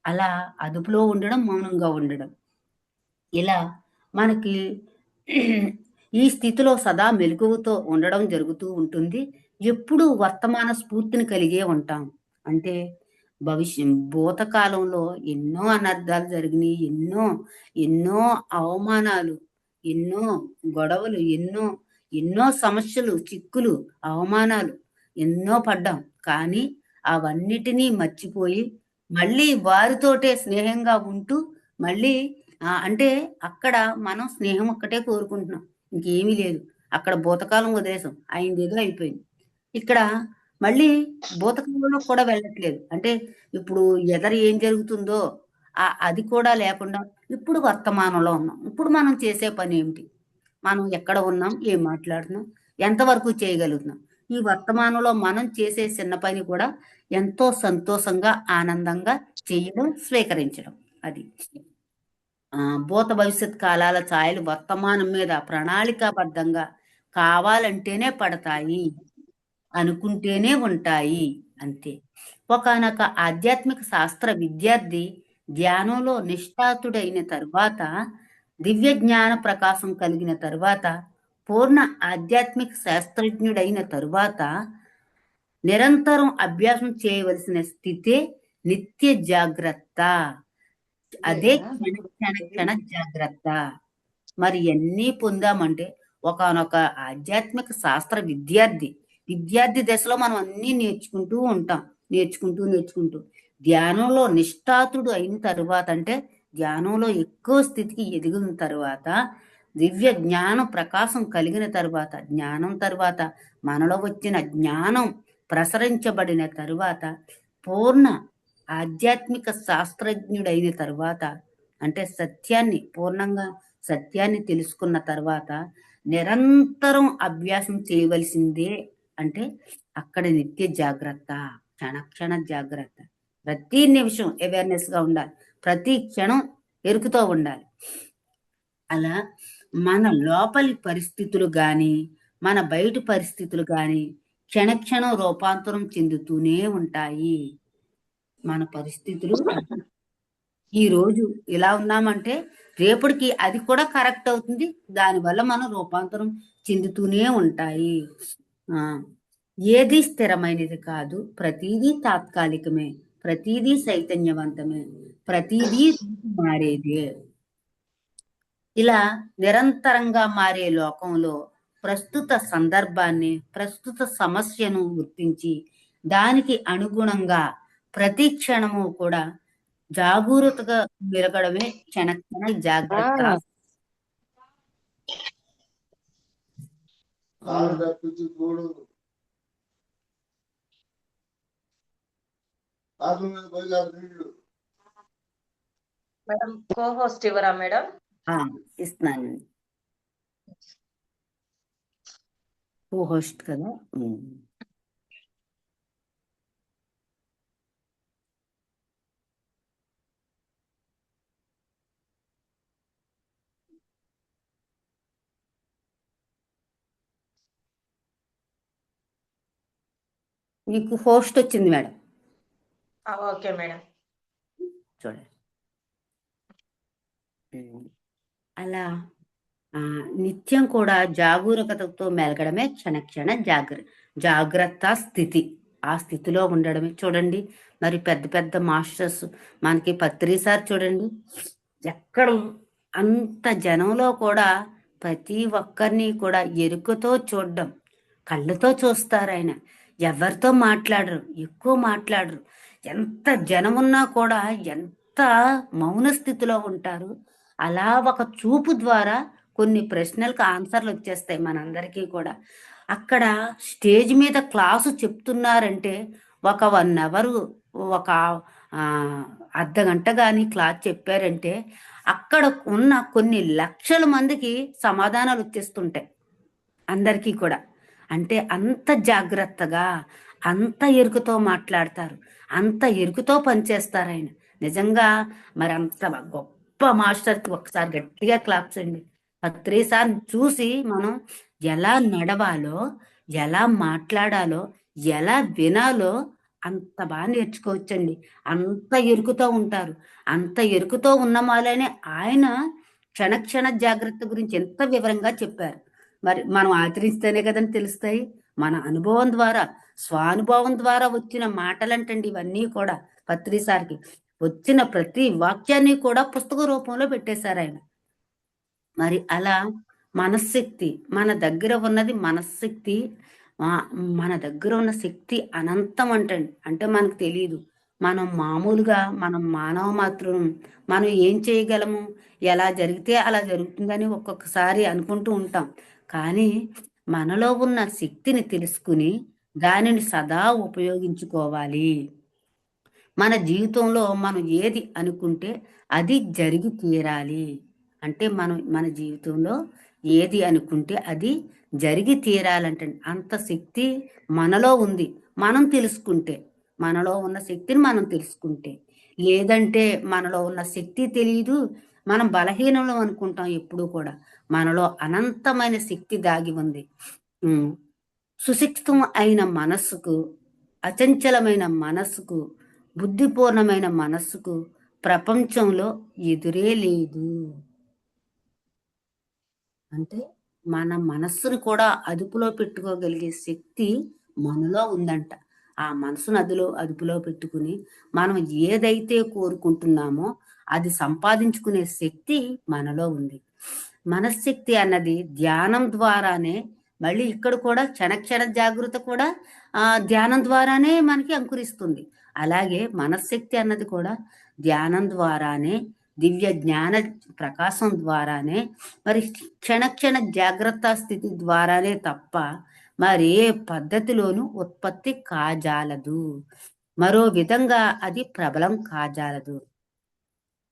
అలా అదుపులో ఉండడం, మౌనంగా ఉండడం. ఇలా మనకి ఈ స్థితిలో సదా మెలకువతో ఉండడం జరుగుతూ ఉంటుంది. ఎప్పుడూ వర్తమాన స్ఫూర్తిని కలిగే ఉంటాం. అంటే భూతకాలంలో ఎన్నో అనర్థాలు జరిగినాయి, ఎన్నో ఎన్నో అవమానాలు, ఎన్నో గొడవలు, ఎన్నో ఎన్నో సమస్యలు, చిక్కులు, అవమానాలు ఎన్నో పడ్డాం. కానీ అవన్నిటినీ మర్చిపోయి మళ్ళీ వారితోటే స్నేహంగా ఉంటూ మళ్ళీ అంటే అక్కడ మనం స్నేహం ఒక్కటే కోరుకుంటున్నాం, ఇంకేమీ లేదు. అక్కడ భూతకాలం వదిలేసాం, అయిందేదో అయిపోయింది. ఇక్కడ మళ్ళీ భూతకాలంలో కూడా వెళ్ళట్లేదు. అంటే ఇప్పుడు ఏం జరుగుతుందో అది కూడా లేకుండా ఇప్పుడు వర్తమానంలో ఉన్నాం. ఇప్పుడు మనం చేసే పని ఏమిటి, మనం ఎక్కడ ఉన్నాం, ఏం మాట్లాడుతున్నాం, ఎంతవరకు చేయగలుగుతున్నాం, ఈ వర్తమానంలో మనం చేసే చిన్న పని కూడా ఎంతో సంతోషంగా ఆనందంగా చేయడం, స్వీకరించడం. అది భూత భవిష్యత్ కాలాల ఛాయలు వర్తమానం మీద ప్రణాళికాబద్ధంగా కావాలంటేనే పడతాయి, అనుకుంటేనే ఉంటాయి, అంతే. ఒకానొక ఆధ్యాత్మిక శాస్త్ర విద్యార్థి ధ్యానంలో నిష్ఠాతుడైన తరువాత, దివ్య జ్ఞాన ప్రకాశం కలిగిన తరువాత, పూర్ణ ఆధ్యాత్మిక శాస్త్రజ్ఞుడైన తరువాత నిరంతరం అభ్యాసం చేయవలసిన స్థితే నిత్య జాగ్రత్త. అదే క్షణ జాగ్రత్త. మరి ఎన్ని పొందామంటే ఒకానొక ఆధ్యాత్మిక శాస్త్ర విద్యార్థి దశలో మనం అన్ని నేర్చుకుంటూ ఉంటాం, నేర్చుకుంటూ ధ్యానంలో నిష్ఠాతుడు అయిన తరువాత, అంటే ధ్యానంలో ఎక్కువ స్థితికి ఎదిగిన తరువాత, దివ్య జ్ఞానం ప్రకాశం కలిగిన తరువాత, జ్ఞానం తరువాత మనలో వచ్చిన జ్ఞానం ప్రసరించబడిన తరువాత, పూర్ణ ఆధ్యాత్మిక శాస్త్రజ్ఞుడైన తరువాత, అంటే పూర్ణంగా సత్యాన్ని తెలుసుకున్న తర్వాత నిరంతరం అభ్యాసం చేయవలసిందే. అంటే అక్కడ నిత్య జాగ్రత్త, క్షణ జాగ్రత్త. ప్రతి నిమిషం అవేర్నెస్ గా ఉండాలి, ప్రతి క్షణం ఎరుకుతూ ఉండాలి. అలా మన లోపలి పరిస్థితులు గాని, మన బయట పరిస్థితులు గాని క్షణం రూపాంతరం చెందుతూనే ఉంటాయి. మన పరిస్థితులు ఈ రోజు ఇలా ఉన్నామంటే రేపటికి అది కూడా కరెక్ట్ అవుతుంది, దానివల్ల మనం రూపాంతరం చెందుతూనే ఉంటాయి. ఏది స్థిరమైనది కాదు, ప్రతిదీ తాత్కాలికమే, ప్రతిదీ చైతన్యవంతమే, ప్రతిదీ మారేదే. ఇలా నిరంతరంగా మారే లోకంలో ప్రస్తుత సందర్భాన్ని, ప్రస్తుత సమస్యను గుర్తించి దానికి అనుగుణంగా ప్రతి క్షణము కూడా జాగరూకతగా మెలగడమే క్షణ జాగ్రత్త. మేడం కో-హోస్ట్ ఇవ్వరా మేడం? ఇస్తున్నాను, కో-హోస్ట్ కదా. మీకు హోస్ట్ వచ్చింది మేడం. Okay madam. చూడండి, అలా నిత్యం కూడా జాగరూకతతో మెలగడమే క్షణ జాగ్రత్త స్థితి. ఆ స్థితిలో ఉండడమే. చూడండి, మరి పెద్ద పెద్ద మాస్టర్స్ మనకి పత్రి సార్ చూడండి, ఎక్కడ అంత జనంలో కూడా ప్రతి ఒక్కరిని కూడా ఎరుకతో చూడడం, కళ్ళతో చూస్తారు. ఆయన ఎవరితో మాట్లాడరు, ఎక్కువ మాట్లాడరు. ఎంత జనమున్నా కూడా ఎంత మౌన స్థితిలో ఉంటారు. అలా ఒక చూపు ద్వారా కొన్ని ప్రశ్నలకు ఆన్సర్లు వచ్చేస్తాయి మనందరికీ కూడా. అక్కడ స్టేజ్ మీద క్లాసు చెప్తున్నారంటే ఒక 1 అవర్, ఒక అర్ధగంట కానీ క్లాస్ చెప్పారంటే అక్కడ ఉన్న కొన్ని లక్షల మందికి సమాధానాలు వచ్చేస్తుంటాయి అందరికీ కూడా. అంటే అంత జాగ్రత్తగా, అంత ఎరుకుతో మాట్లాడతారు, అంత ఎరుకుతో పనిచేస్తారు ఆయన. నిజంగా మరి అంత గొప్ప మాస్టర్కి ఒకసారి గట్టిగా క్లాప్స్ అండి. పత్రి సార్ చూసి మనం ఎలా నడవాలో, ఎలా మాట్లాడాలో, ఎలా వినాలో అంత బాగా నేర్చుకోవచ్చండి. అంత ఎరుకుతో ఉంటారు. అంత ఎరుకుతో ఉన్న వాళ్ళనే ఆయన క్షణ జాగ్రత్త గురించి ఎంత వివరంగా చెప్పారు. మరి మనం ఆచరిస్తేనే కదని తెలుస్తాయి. మన అనుభవం ద్వారా స్వానుభవం ద్వారా వచ్చిన మాటలంటండి ఇవన్నీ కూడా. పత్రి సార్కి వచ్చిన ప్రతి వాక్యాన్ని కూడా పుస్తక రూపంలో పెట్టేశారు ఆయన. మరి అలా మనశ్శక్తి, మన దగ్గర ఉన్నది మనశ్శక్తి. మన దగ్గర ఉన్న శక్తి అనంతం అంటండి. అంటే మనకు తెలీదు. మనం మానవ మాత్రం మనం ఏం చేయగలము? ఎలా జరిగితే అలా జరుగుతుందని ఒక్కొక్కసారి అనుకుంటూ ఉంటాం. కానీ మనలో ఉన్న శక్తిని తెలుసుకుని దానిని సదా ఉపయోగించుకోవాలి. మన జీవితంలో మనం ఏది అనుకుంటే అది జరిగి తీరాలి. అంటే మన జీవితంలో ఏది అనుకుంటే అది జరిగి తీరాలంటే అంత శక్తి మనలో ఉంది. మనం తెలుసుకుంటే, మనలో ఉన్న శక్తిని మనం తెలుసుకుంటే. లేదంటే మనలో ఉన్న శక్తి తెలీదు. మనం బలహీనం అనుకుంటాం ఎప్పుడూ కూడా. మనలో అనంతమైన శక్తి దాగి ఉంది. సుశిక్షితం అయిన మనస్సుకు, అచంచలమైన మనస్సుకు, బుద్ధిపూర్ణమైన మనస్సుకు ప్రపంచంలో ఎదురే లేదు. అంటే మన మనస్సును కూడా అదుపులో పెట్టుకోగలిగే శక్తి మనలో ఉందంట. ఆ మనసును అదుపులో పెట్టుకుని మనం ఏదైతే కోరుకుంటున్నామో అది సంపాదించుకునే శక్తి మనలో ఉంది. మనశ్శక్తి అన్నది ధ్యానం ద్వారానే, మళ్ళీ ఇక్కడ కూడా క్షణ జాగృత కూడా ధ్యానం ద్వారానే మనకి అంకురిస్తుంది. అలాగే మనశ్శక్తి అన్నది కూడా ధ్యానం ద్వారానే, దివ్య జ్ఞాన ప్రకాశం ద్వారానే, మరి క్షణ జాగ్రత్త స్థితి ద్వారానే తప్ప మరే పద్ధతిలోనూ ఉత్పత్తి కాజాలదు. మరో విధంగా అది ప్రబలం కాజాలదు.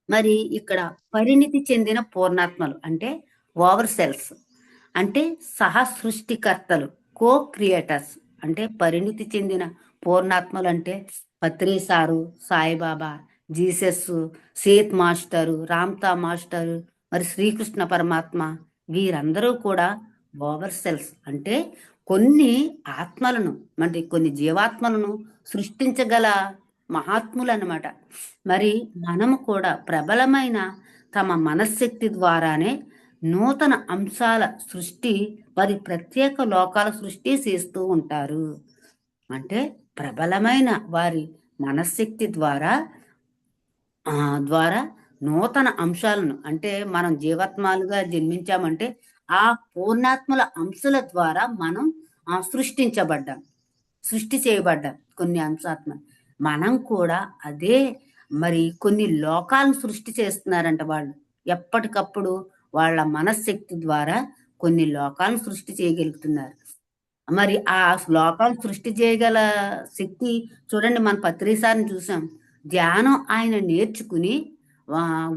మరి ఇక్కడ పరిణితి చెందిన పూర్ణాత్మలు అంటే ఓవర్ సెల్స్, అంటే సహ సృష్టికర్తలు, కో క్రియేటర్స్. అంటే పరిణితి చెందిన పూర్ణాత్మలు అంటే Patri sir, Sai Baba, Jesus, Seth master, Ramtha master, మరి శ్రీకృష్ణ పరమాత్మ, వీరందరూ కూడా ఓవర్ సెల్స్. అంటే కొన్ని ఆత్మలను, అంటే కొన్ని జీవాత్మలను సృష్టించగల మహాత్ములు అన్నమాట. మరి మనము కూడా ప్రబలమైన తమ మనశ్శక్తి ద్వారానే నూతన అంశాల సృష్టి, మరి ప్రత్యేక లోకాల సృష్టి చేస్తూ ఉంటారు. అంటే ప్రబలమైన వారి మనశ్శక్తి ద్వారా ద్వారా నూతన అంశాలను, అంటే మనం జీవాత్మాలుగా జన్మించామంటే ఆ పూర్ణాత్మల అంశాల ద్వారా మనం సృష్టించబడ్డాం, సృష్టి చేయబడ్డాం కొన్ని అంశాత్మ. మనం కూడా అదే మరి కొన్ని లోకాలను సృష్టి చేస్తున్నారంట వాళ్ళు. ఎప్పటికప్పుడు వాళ్ళ మనశ్శక్తి ద్వారా కొన్ని లోకాలను సృష్టి చేయగలుగుతున్నారు. మరి ఆ లోకాలను సృష్టి చేయగల శక్తి చూడండి, మన పత్రిసారిని చూసాం. ధ్యానం ఆయన నేర్చుకుని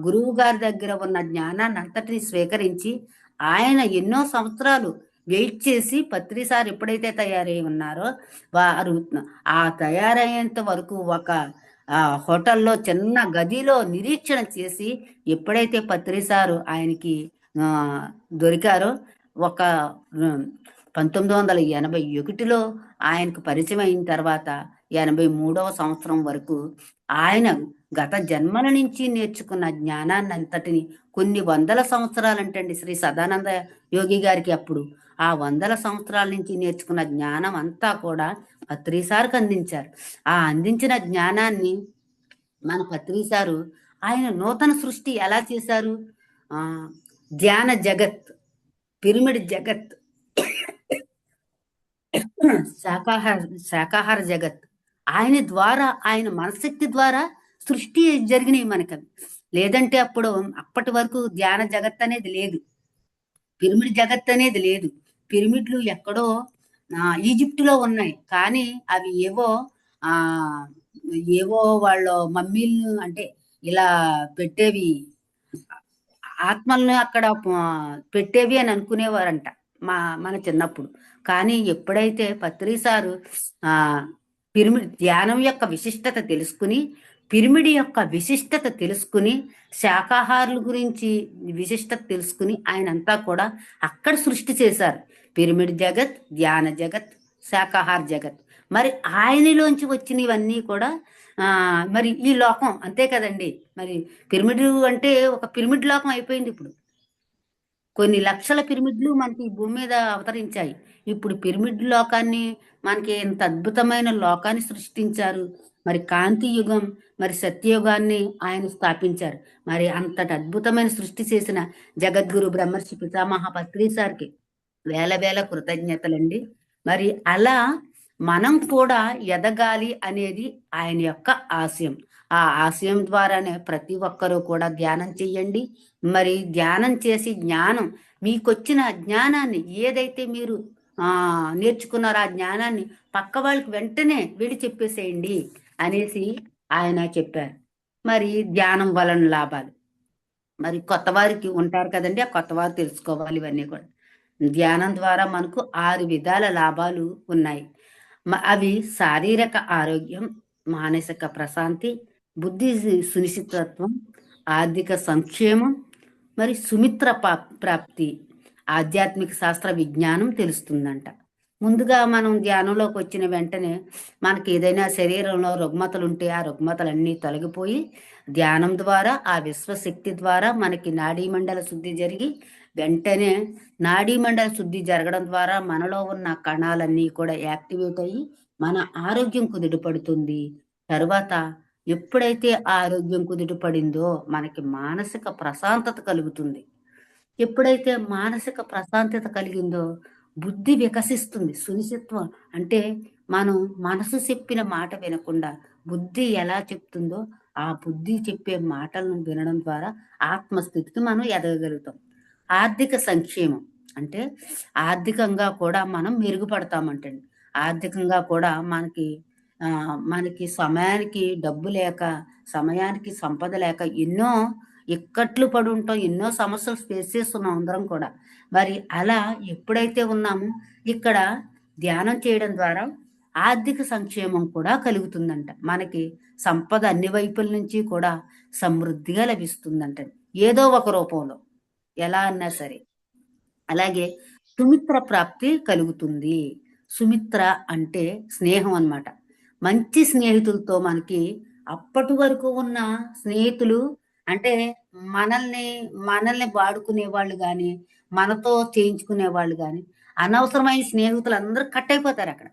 గురువు గారి దగ్గర ఉన్న జ్ఞానాన్ని అంతటిని స్వీకరించి ఆయన ఎన్నో సంవత్సరాలు వెయిట్ చేసి పత్రిసారి ఎప్పుడైతే తయారై ఉన్నారో వారు ఆ తయారయ్యేంత వరకు ఒక హోటల్లో చిన్న గదిలో నిరీక్షణ చేసి ఎప్పుడైతే పత్రిసారు ఆయనకి దొరికారో, ఒక 1981లో ఆయనకు పరిచయం అయిన తర్వాత 83వ సంవత్సరం వరకు ఆయన గత జన్మల నుంచి నేర్చుకున్న జ్ఞానాన్ని అంతటిని కొన్ని వందల సంవత్సరాలంటండి శ్రీ సదానంద యోగి గారికి అప్పుడు ఆ 100 సంవత్సరాల నుంచి నేర్చుకున్న జ్ఞానం అంతా కూడా పత్రిసారికి అందించారు. ఆ అందించిన జ్ఞానాన్ని మన పత్రిసారు ఆయన నూతన సృష్టి ఎలా చేశారు? ధ్యాన జగత్, పిరమిడ్ జగత్, శాకాహార జగత్, ఆయన ద్వారా, ఆయన మనశక్తి ద్వారా సృష్టి జరిగినాయి మనకవి. లేదంటే అప్పటి వరకు ధ్యాన జగత్ అనేది లేదు, పిరమిడ్ జగత్ అనేది లేదు. పిరమిడ్లు ఎక్కడో ఈజిప్టులో ఉన్నాయి, కానీ అవి ఆ ఏవో వాళ్ళ మమ్మీలు అంటే ఇలా పెట్టేవి, ఆత్మల్ని అక్కడ పెట్టేవి అని అనుకునేవారంట మన చిన్నప్పుడు. కానీ ఎప్పుడైతే పత్రిసారు పిరమిడ్ ధ్యానం యొక్క విశిష్టత తెలుసుకుని, పిరమిడ్ యొక్క విశిష్టత తెలుసుకుని, శాకాహారుల గురించి విశిష్టత తెలుసుకుని ఆయనంతా కూడా అక్కడ సృష్టి చేశారు. పిరమిడ్ జగత్, ధ్యాన జగత్, శాకాహార జగత్. మరి ఆయనలోంచి వచ్చినవన్నీ కూడా మరి ఈ లోకం అంతే కదండి. మరి పిరమిడ్ అంటే ఒక పిరమిడ్ లోకం అయిపోయింది ఇప్పుడు. కొన్ని లక్షల పిరమిడ్లు మనకి ఈ భూమి మీద అవతరించాయి. ఇప్పుడు పిరమిడ్ లోకాన్ని మనకి ఇంత అద్భుతమైన లోకాన్ని సృష్టించారు. మరి కాంతి యుగం, మరి సత్యయుగాన్ని ఆయన స్థాపించారు. మరి అంతటి అద్భుతమైన సృష్టి చేసిన జగద్గురు బ్రహ్మర్షి పితామహ పత్రి సార్కి వేల వేల కృతజ్ఞతలండి. మరి అలా మనం కూడా ఎదగాలి అనేది ఆయన యొక్క ఆశయం. ఆ ఆశయం ద్వారానే ప్రతి ఒక్కరూ కూడా ధ్యానం చెయ్యండి. మరి ధ్యానం చేసి జ్ఞానం, మీకొచ్చిన జ్ఞానాన్ని ఏదైతే మీరు నేర్చుకున్నారో ఆ జ్ఞానాన్ని పక్క వాళ్ళకి వెంటనే వెళ్ళి చెప్పేసేయండి అనేసి ఆయన చెప్పారు. మరి ధ్యానం వలన లాభాలు, మరి కొత్త వారికి ఉంటారు కదండి, ఆ కొత్త వారు తెలుసుకోవాలి ఇవన్నీ కూడా. ధ్యానం ద్వారా మనకు 6 విధాల లాభాలు ఉన్నాయి. అవి శారీరక ఆరోగ్యం, మానసిక ప్రశాంతి, బుద్ధి సునిశ్చితత్వం, ఆర్థిక సంక్షేమం, మరి సుమిత్ర ప్రాప్తి, ఆధ్యాత్మిక శాస్త్ర విజ్ఞానం తెలుస్తుందంట. ముందుగా మనం ధ్యానంలోకి వచ్చిన వెంటనే మనకి ఏదైనా శరీరంలో రుగ్మతలు ఉంటే ఆ రుగ్మతలన్నీ తొలగిపోయి ధ్యానం ద్వారా ఆ విశ్వశక్తి ద్వారా మనకి నాడీ మండల శుద్ధి జరిగి వెంటనే నాడీ మండల శుద్ధి జరగడం ద్వారా మనలో ఉన్న కణాలన్నీ కూడా యాక్టివేట్ అయ్యి మన ఆరోగ్యం కుదుటపడుతుంది. తరువాత ఎప్పుడైతే ఆ ఆరోగ్యం కుదుటపడిందో మనకి మానసిక ప్రశాంతత కలుగుతుంది. ఎప్పుడైతే మానసిక ప్రశాంతత కలిగిందో బుద్ధి వికసిస్తుంది. సునిశ్చిత్వం అంటే మనం మనసు చెప్పిన మాట వినకుండా బుద్ధి ఎలా చెప్తుందో ఆ బుద్ధి చెప్పే మాటలను వినడం ద్వారా ఆత్మస్థితికి మనం ఎదగగలుగుతాం. ఆర్థిక సంక్షేమం అంటే ఆర్థికంగా కూడా మనం మెరుగుపడతామంటండి. ఆర్థికంగా కూడా మనకి సమయానికి డబ్బు లేక, సమయానికి సంపద లేక ఎన్నో ఇక్కట్లు పడి ఉంటాం. ఎన్నో సమస్యలు ఫేస్ చేస్తున్నాం అందరం కూడా. మరి అలా ఎప్పుడైతే ఉన్నామో ఇక్కడ ధ్యానం చేయడం ద్వారా ఆర్థిక సంక్షేమం కూడా కలుగుతుందంట. మనకి సంపద అన్ని వైపుల నుంచి కూడా సమృద్ధిగా లభిస్తుందంట, ఏదో ఒక రూపంలో, ఎలా అన్నా సరే. అలాగే సుమిత్ర ప్రాప్తి కలుగుతుంది. సుమిత్ర అంటే స్నేహం అన్నమాట. మంచి స్నేహితులతో మనకి అప్పటి వరకు ఉన్న స్నేహితులు అంటే మనల్ని మనల్ని వాడుకునే వాళ్ళు గాని, మనతో చేయించుకునే వాళ్ళు గాని, అనవసరమైన స్నేహితులు అందరూ కట్ అయిపోతారు అక్కడ.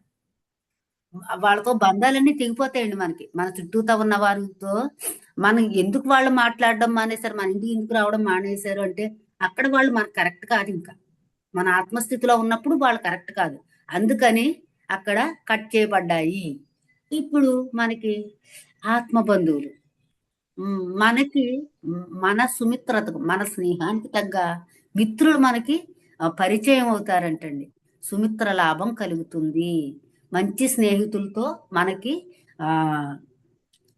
వాళ్ళతో బంధాలన్నీ తెగిపోతాయండి మనకి. మన చుట్టూతా ఉన్న వారితో మనం ఎందుకు వాళ్ళు మాట్లాడడం మానేశారు, మన ఇంటికి ఎందుకు రావడం మానేశారు అంటే అక్కడ వాళ్ళు మనకు కరెక్ట్ కాదు ఇంకా. మన ఆత్మస్థితిలో ఉన్నప్పుడు వాళ్ళు కరెక్ట్ కాదు. అందుకని అక్కడ కట్ చేయబడ్డాయి. ఇప్పుడు మనకి ఆత్మ బంధువులు. మనకి మన సుమిత్రతకు, మన స్నేహానికి తగ్గ మిత్రులు మనకి పరిచయం అవుతారంటండి. సుమిత్ర లాభం కలుగుతుంది. మంచి స్నేహితులతో మనకి ఆ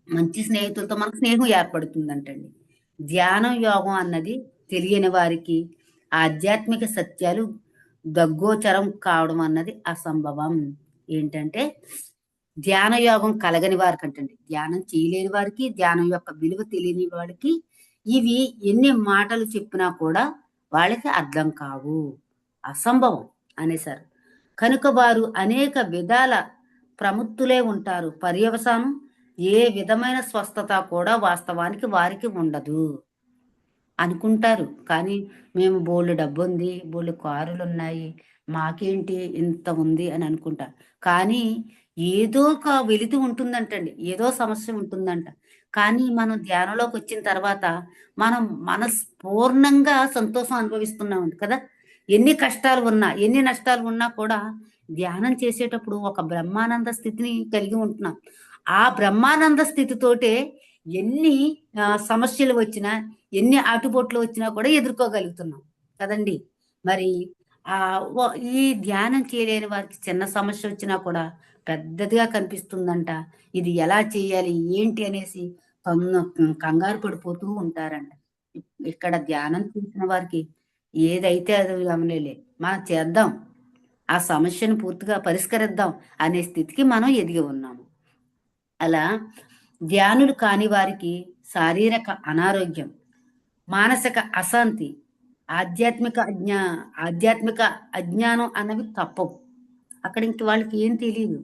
మంచి స్నేహితులతో మనకు స్నేహం ఏర్పడుతుందంటండి. ధ్యానం యోగం అన్నది తెలియని వారికి ఆధ్యాత్మిక సత్యాలు దగ్గోచరం కావడం అన్నది అసంభవం. ఏంటంటే ధ్యాన యోగం కలగని వారికి అంటండి, ధ్యానం చేయలేని వారికి, ధ్యానం యొక్క విలువ తెలియని వాడికి ఇవి ఎన్ని మాటలు చెప్పినా కూడా వాళ్ళకి అర్థం కావు, అసంభవం అనేసారు. కనుక వారు అనేక విధాల ప్రముక్తులే ఉంటారు. పర్యవసానం ఏ విధమైన స్వస్థత కూడా వాస్తవానికి వారికి ఉండదు. అనుకుంటారు కానీ మేము బోల్డు డబ్బు ఉంది, బోల్డు కారులు ఉన్నాయి, మాకేంటి ఇంత ఉంది అని అనుకుంటారు. కానీ ఏదో ఒక వెలితి ఉంటుందంటండి, ఏదో సమస్య ఉంటుందంట. కానీ మనం ధ్యానంలోకి వచ్చిన తర్వాత మనం మనస్పూర్ణంగా సంతోషం అనుభవిస్తున్నాం కదా. ఎన్ని కష్టాలు ఉన్నా, ఎన్ని నష్టాలు ఉన్నా కూడా ధ్యానం చేసేటప్పుడు ఒక బ్రహ్మానంద స్థితిని కలిగి ఉంటున్నాం. ఆ బ్రహ్మానంద స్థితితోటే ఎన్ని సమస్యలు వచ్చినా, ఎన్ని ఆటుపోట్లు వచ్చినా కూడా ఎదుర్కోగలుగుతున్నాం కదండి. మరి ఈ ధ్యానం చేయలేని వారికి చిన్న సమస్య వచ్చినా కూడా పెద్దదిగా కనిపిస్తుందంట. ఇది ఎలా చేయాలి ఏంటి అనేసి కంగారు పడిపోతూ ఉంటారంట. ఇక్కడ ధ్యానం చేసిన వారికి ఏదైతే అది గమనిలే, మనం చేద్దాం, ఆ సమస్యను పూర్తిగా పరిష్కరిద్దాం అనే స్థితికి మనం ఎదిగి ఉన్నాము. అలా ధ్యానులు కాని వారికి శారీరక అనారోగ్యం, మానసిక అశాంతి, ఆధ్యాత్మిక అజ్ఞానం అన్నవి తప్పవు. అక్కడ ఇంక వాళ్ళకి ఏం తెలియదు.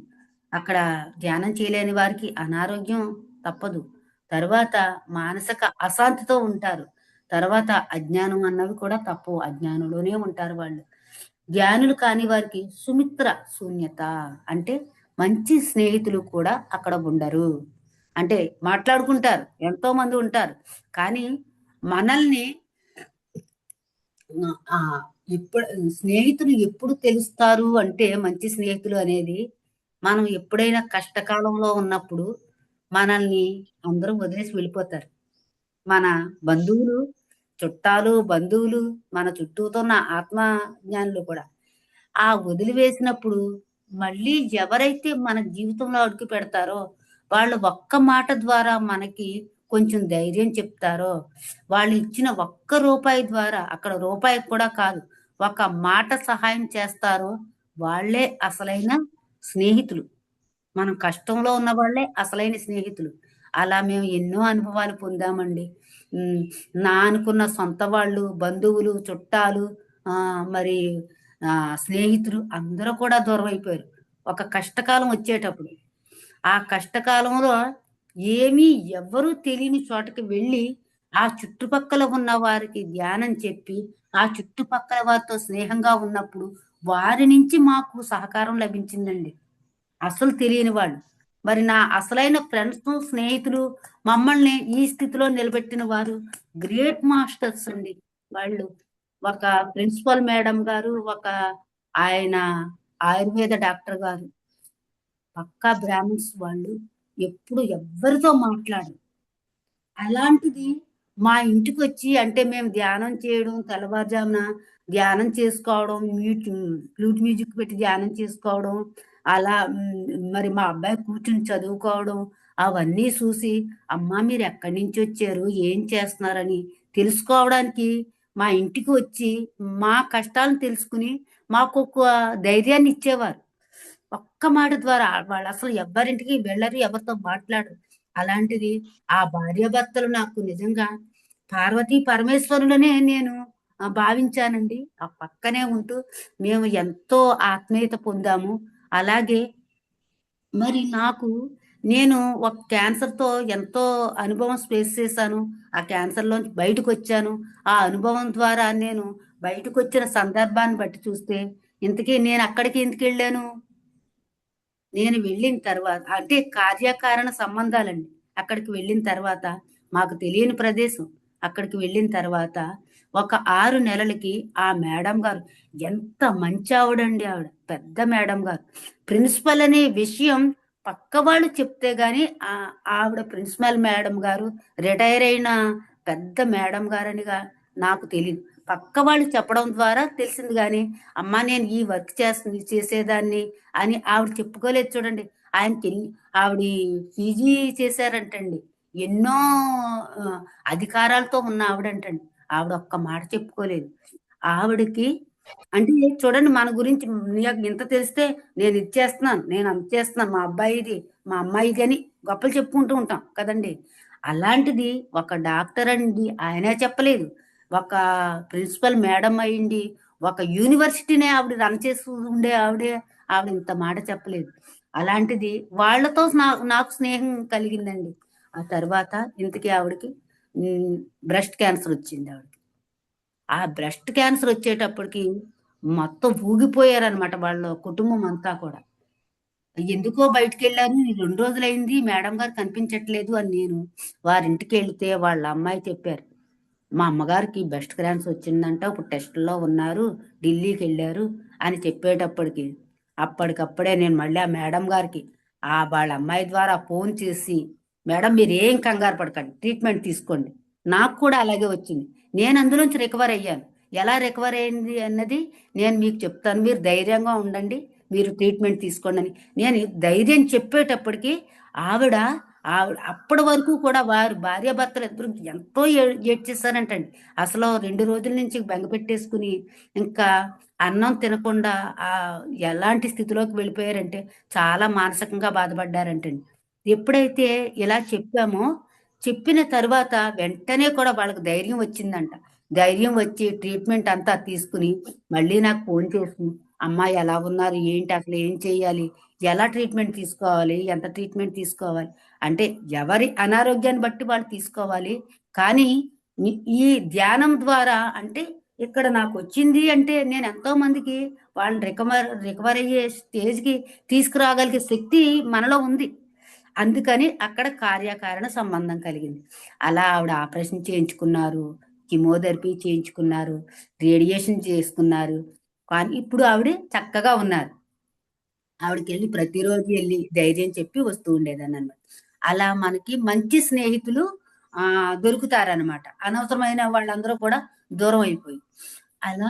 అక్కడ ధ్యానం చేయలేని వారికి అనారోగ్యం తప్పదు. తరువాత మానసిక అశాంతితో ఉంటారు. తర్వాత అజ్ఞానం అన్నవి కూడా తప్పు. అజ్ఞానంలోనే ఉంటారు వాళ్ళు. జ్ఞానులు కాని వారికి సుమిత్ర శూన్యత అంటే మంచి స్నేహితులు కూడా అక్కడ ఉండరు. అంటే మాట్లాడుకుంటారు, ఎంతో మంది ఉంటారు. కానీ మనల్ని ఆ ఇప్పుడు స్నేహితులు ఎప్పుడు తెలుస్తారు అంటే మంచి స్నేహితులు అనేది మనం ఎప్పుడైనా కష్టకాలంలో ఉన్నప్పుడు మనల్ని అందరూ వదిలేసి వెళ్ళిపోతారు. మన బంధువులు, చుట్టాలు, బంధువులు, మన చుట్టూతో ఉన్న ఆత్మ జ్ఞానులు కూడా. ఆ వదిలివేసినప్పుడు మళ్ళీ ఎవరైతే మన జీవితంలో అడుగు పెడతారో, వాళ్ళు ఒక్క మాట ద్వారా మనకి కొంచెం ధైర్యం చెప్తారో, వాళ్ళు ఇచ్చిన ఒక్క రూపాయి ద్వారా అక్కడ రూపాయి కూడా కాదు, ఒక మాట సహాయం చేస్తారో, వాళ్ళే అసలైన స్నేహితులు. మనం కష్టంలో ఉన్న వాళ్ళే అసలైన స్నేహితులు. అలా మేము ఎన్నో అనుభవాలు పొందామండి. హ్మ్. నా అనుకున్న సొంత వాళ్ళు, బంధువులు, చుట్టాలు మరి స్నేహితులు అందరూ కూడా దూరమైపోయారు. ఒక కష్టకాలం వచ్చేటప్పుడు. ఆ కష్టకాలంలో ఏమీ ఎవ్వరూ తెలియని చోటకి వెళ్ళి, ఆ చుట్టుపక్కల ఉన్న వారికి ధ్యానం చెప్పి, ఆ చుట్టుపక్కల వారితో స్నేహంగా ఉన్నప్పుడు, వారి నుంచి మాకు సహకారం లభించిందండి. అసలు తెలియని వాళ్ళు. మరి నా అసలైన ఫ్రెండ్సు, స్నేహితులు మమ్మల్ని ఈ స్థితిలో నిలబెట్టిన వారు గ్రేట్ మాస్టర్స్ అండి వాళ్ళు. ఒక ప్రిన్సిపల్ మేడం గారు, ఆయన ఆయుర్వేద డాక్టర్ గారు. పక్కా బ్రాహ్మిన్స్ వాళ్ళు. ఎప్పుడు ఎవ్వరితో మాట్లాడరు. అలాంటిది మా ఇంటికొచ్చి అంటే మేము ధ్యానం చేయడం, తెల్లవారుజామున ధ్యానం చేసుకోవడం, ఫ్లూట్ మ్యూజిక్ పెట్టి ధ్యానం చేసుకోవడం, అలా మరి మా అబ్బాయి కూర్చొని చదువుకోవడం, అవన్నీ చూసి, అమ్మా మీరెక్కడి నుంచొచ్చారు? ఏం చేస్తున్నారని తెలుసుకోవడానికి మా ఇంటికి వచ్చి, మా కష్టాలను తెలుసుకుని, మాకొక ధైర్యాన్ని ఇచ్చేవారు. ఒక్క మాట ద్వారా వాళ్ళసలు ఎవ్వరింటికి వెళ్ళరు, ఎవరితో మాట్లాడరు. అలాంటిది ఆ భార్యాభర్తలు నాకు నిజంగా పార్వతీ పరమేశ్వరులనే నేను భావించానండి. ఆ పక్కనే ఉంటూ మేము ఎంతో ఆత్మీయత పొందాము. అలాగే మరి నేను ఒక క్యాన్సర్‌తో ఎంతో అనుభవం ఫేస్ చేశాను. ఆ క్యాన్సర్‌లోంచి బయటకొచ్చాను. ఆ అనుభవం ద్వారా నేను బయటకొచ్చిన సందర్భాన్ని బట్టి చూస్తే, ఇంతకీ నేనక్కడికి ఎందుకెళ్ళాను? నేను వెళ్ళిన తర్వాత అంటే కార్యకారణ సంబంధాలండి. అక్కడికి వెళ్ళిన తర్వాత మాకు తెలియని ప్రదేశం. అక్కడికి వెళ్ళిన తర్వాత ఒక 6 నెలలకి ఆ మేడం గారు ఎంత మంచావిడండి ఆవిడ. పెద్ద మేడం గారు. ప్రిన్సిపల్ అనే విషయం పక్కవాళ్ళు చెప్తే గాని ఆవిడ ప్రిన్సిపల్ మేడం గారు రిటైర్ అయిన పెద్ద మేడం గారనిగా నాకు తెలీదు. పక్క వాళ్ళు చెప్పడం ద్వారా తెలిసింది గానీ, అమ్మా నేను ఈ వర్క్ చేసేదాన్ని అని ఆవిడ చెప్పుకోలేదు చూడండి. ఆయనకెన్ని ఆవిడ పీజీ చేశారంటండి. ఎన్నో ఆహ్, అధికారాలతో ఉన్న ఆవిడంటండి. ఆవిడ ఒక్క మాట చెప్పుకోలేదు. ఆవిడకి అంటే చూడండి మన గురించి నీకు ఇంత తెలిస్తే నేను ఇది చేస్తున్నాను, నేను అంత చేస్తున్నాను, మా అబ్బాయిది, మా అమ్మాయిది అని గొప్పలు చెప్పుకుంటూ ఉంటాం కదండీ! అలాంటిది ఒక డాక్టర్ అండి ఆయనే చెప్పలేదు. ఒక ప్రిన్సిపల్ మేడం అయ్యుండి, ఒక యూనివర్సిటీనే ఆవిడ రన్ చేస్తూ ఉండే ఆవిడ ఇంత మాట చెప్పలేదు. అలాంటిది వాళ్ళతో నాకు స్నేహం కలిగిందండి. ఆ తర్వాత ఇంతకీ ఆవిడకి హ్మ్. బ్రెస్ట్ క్యాన్సర్ వచ్చింది ఆవిడకి. ఆ బ్రెస్ట్ క్యాన్సర్ వచ్చేటప్పటికి మొత్తం ఊగిపోయారనమాట వాళ్ళ కుటుంబం అంతా కూడా. ఎందుకో బయటికెళ్లారు. 2 రోజులయింది మేడం గారు కనిపించట్లేదు అని నేను వారింటికెళ్తే వాళ్ళ అమ్మాయి చెప్పారు. మా అమ్మగారికి బ్రెస్ట్ క్యాన్సర్ వచ్చిందంట. ఇప్పుడు టెస్ట్‌ల్లో ఉన్నారు. ఢిల్లీకెళ్లారు అని చెప్పేటప్పటికి, అప్పటికప్పుడే నేను మళ్ళీ ఆ మేడం గారికి వాళ్ళ అమ్మాయి ద్వారా ఫోన్ చేసి, "మేడం మీరేం కంగారు పడకండి. ట్రీట్మెంట్ తీసుకోండి." నాకు కూడా అలాగే వచ్చింది. నేను అందులోంచి రికవర్ అయ్యాను. ఎలా రికవర్ అయింది అన్నది నేను మీకు చెప్తాను. మీరు ధైర్యంగా ఉండండి. మీరు ట్రీట్మెంట్ తీసుకోండని. నేను ధైర్యం చెప్పేటప్పటికి ఆవిడ అప్పటి వరకు కూడా వారు భార్యాభర్తలిద్దరూ ఎంతో ఏడ్చేసారంటండి. అసలు 2 రోజుల నుంచి బెంగ పెట్టేసుకుని, ఇంకా అన్నం తినకుండా ఎలాంటి స్థితిలోకి వెళ్ళిపోయారంటే, చాలా మానసికంగా బాధపడ్డారంటండి. ఎప్పుడైతే ఇలా చెప్పామో, చెప్పిన తరువాత వెంటనే కూడా వాళ్ళకి ధైర్యం వచ్చిందంట. ధైర్యం వచ్చి ట్రీట్మెంట్ అంతా తీసుకుని, మళ్ళీ నాకు ఫోను చేసి, "అమ్మా ఎలా ఉన్నారు? ఏంటి అసలు ఏం చేయాలి? ఎలా ట్రీట్మెంట్ తీసుకోవాలి? ఎంత ట్రీట్మెంట్ తీసుకోవాలి?" అంటే ఎవరి అనారోగ్యాన్ని బట్టి వాళ్ళు తీసుకోవాలి. కానీ ఈ ధ్యానం ద్వారా అంటే ఇక్కడ నాకు వచ్చింది అంటే నేను ఎంతో మందికి వాళ్ళని రికవర్ అయ్యే స్టేజ్కి తీసుకురాగలిగే శక్తి మనలో ఉంది. అందుకని అక్కడ కార్యకారణ సంబంధం కలిగింది. అలా ఆవిడ ఆపరేషన్ చేయించుకున్నారు, కిమోథెరపీ చేయించుకున్నారు, రేడియేషన్ చేసుకున్నారు. కానీ ఇప్పుడు ఆవిడ చక్కగా ఉన్నారు. ఆవిడకెళ్ళి ప్రతిరోజు వెళ్ళి ధైర్యం చెప్పి వస్తూ ఉండేదాన్ని అనమాట. అలా మనకి మంచి స్నేహితులు దొరుకుతారనమాట. అనవసరమైన వాళ్ళందరూ కూడా దూరం అయిపోయి. అలా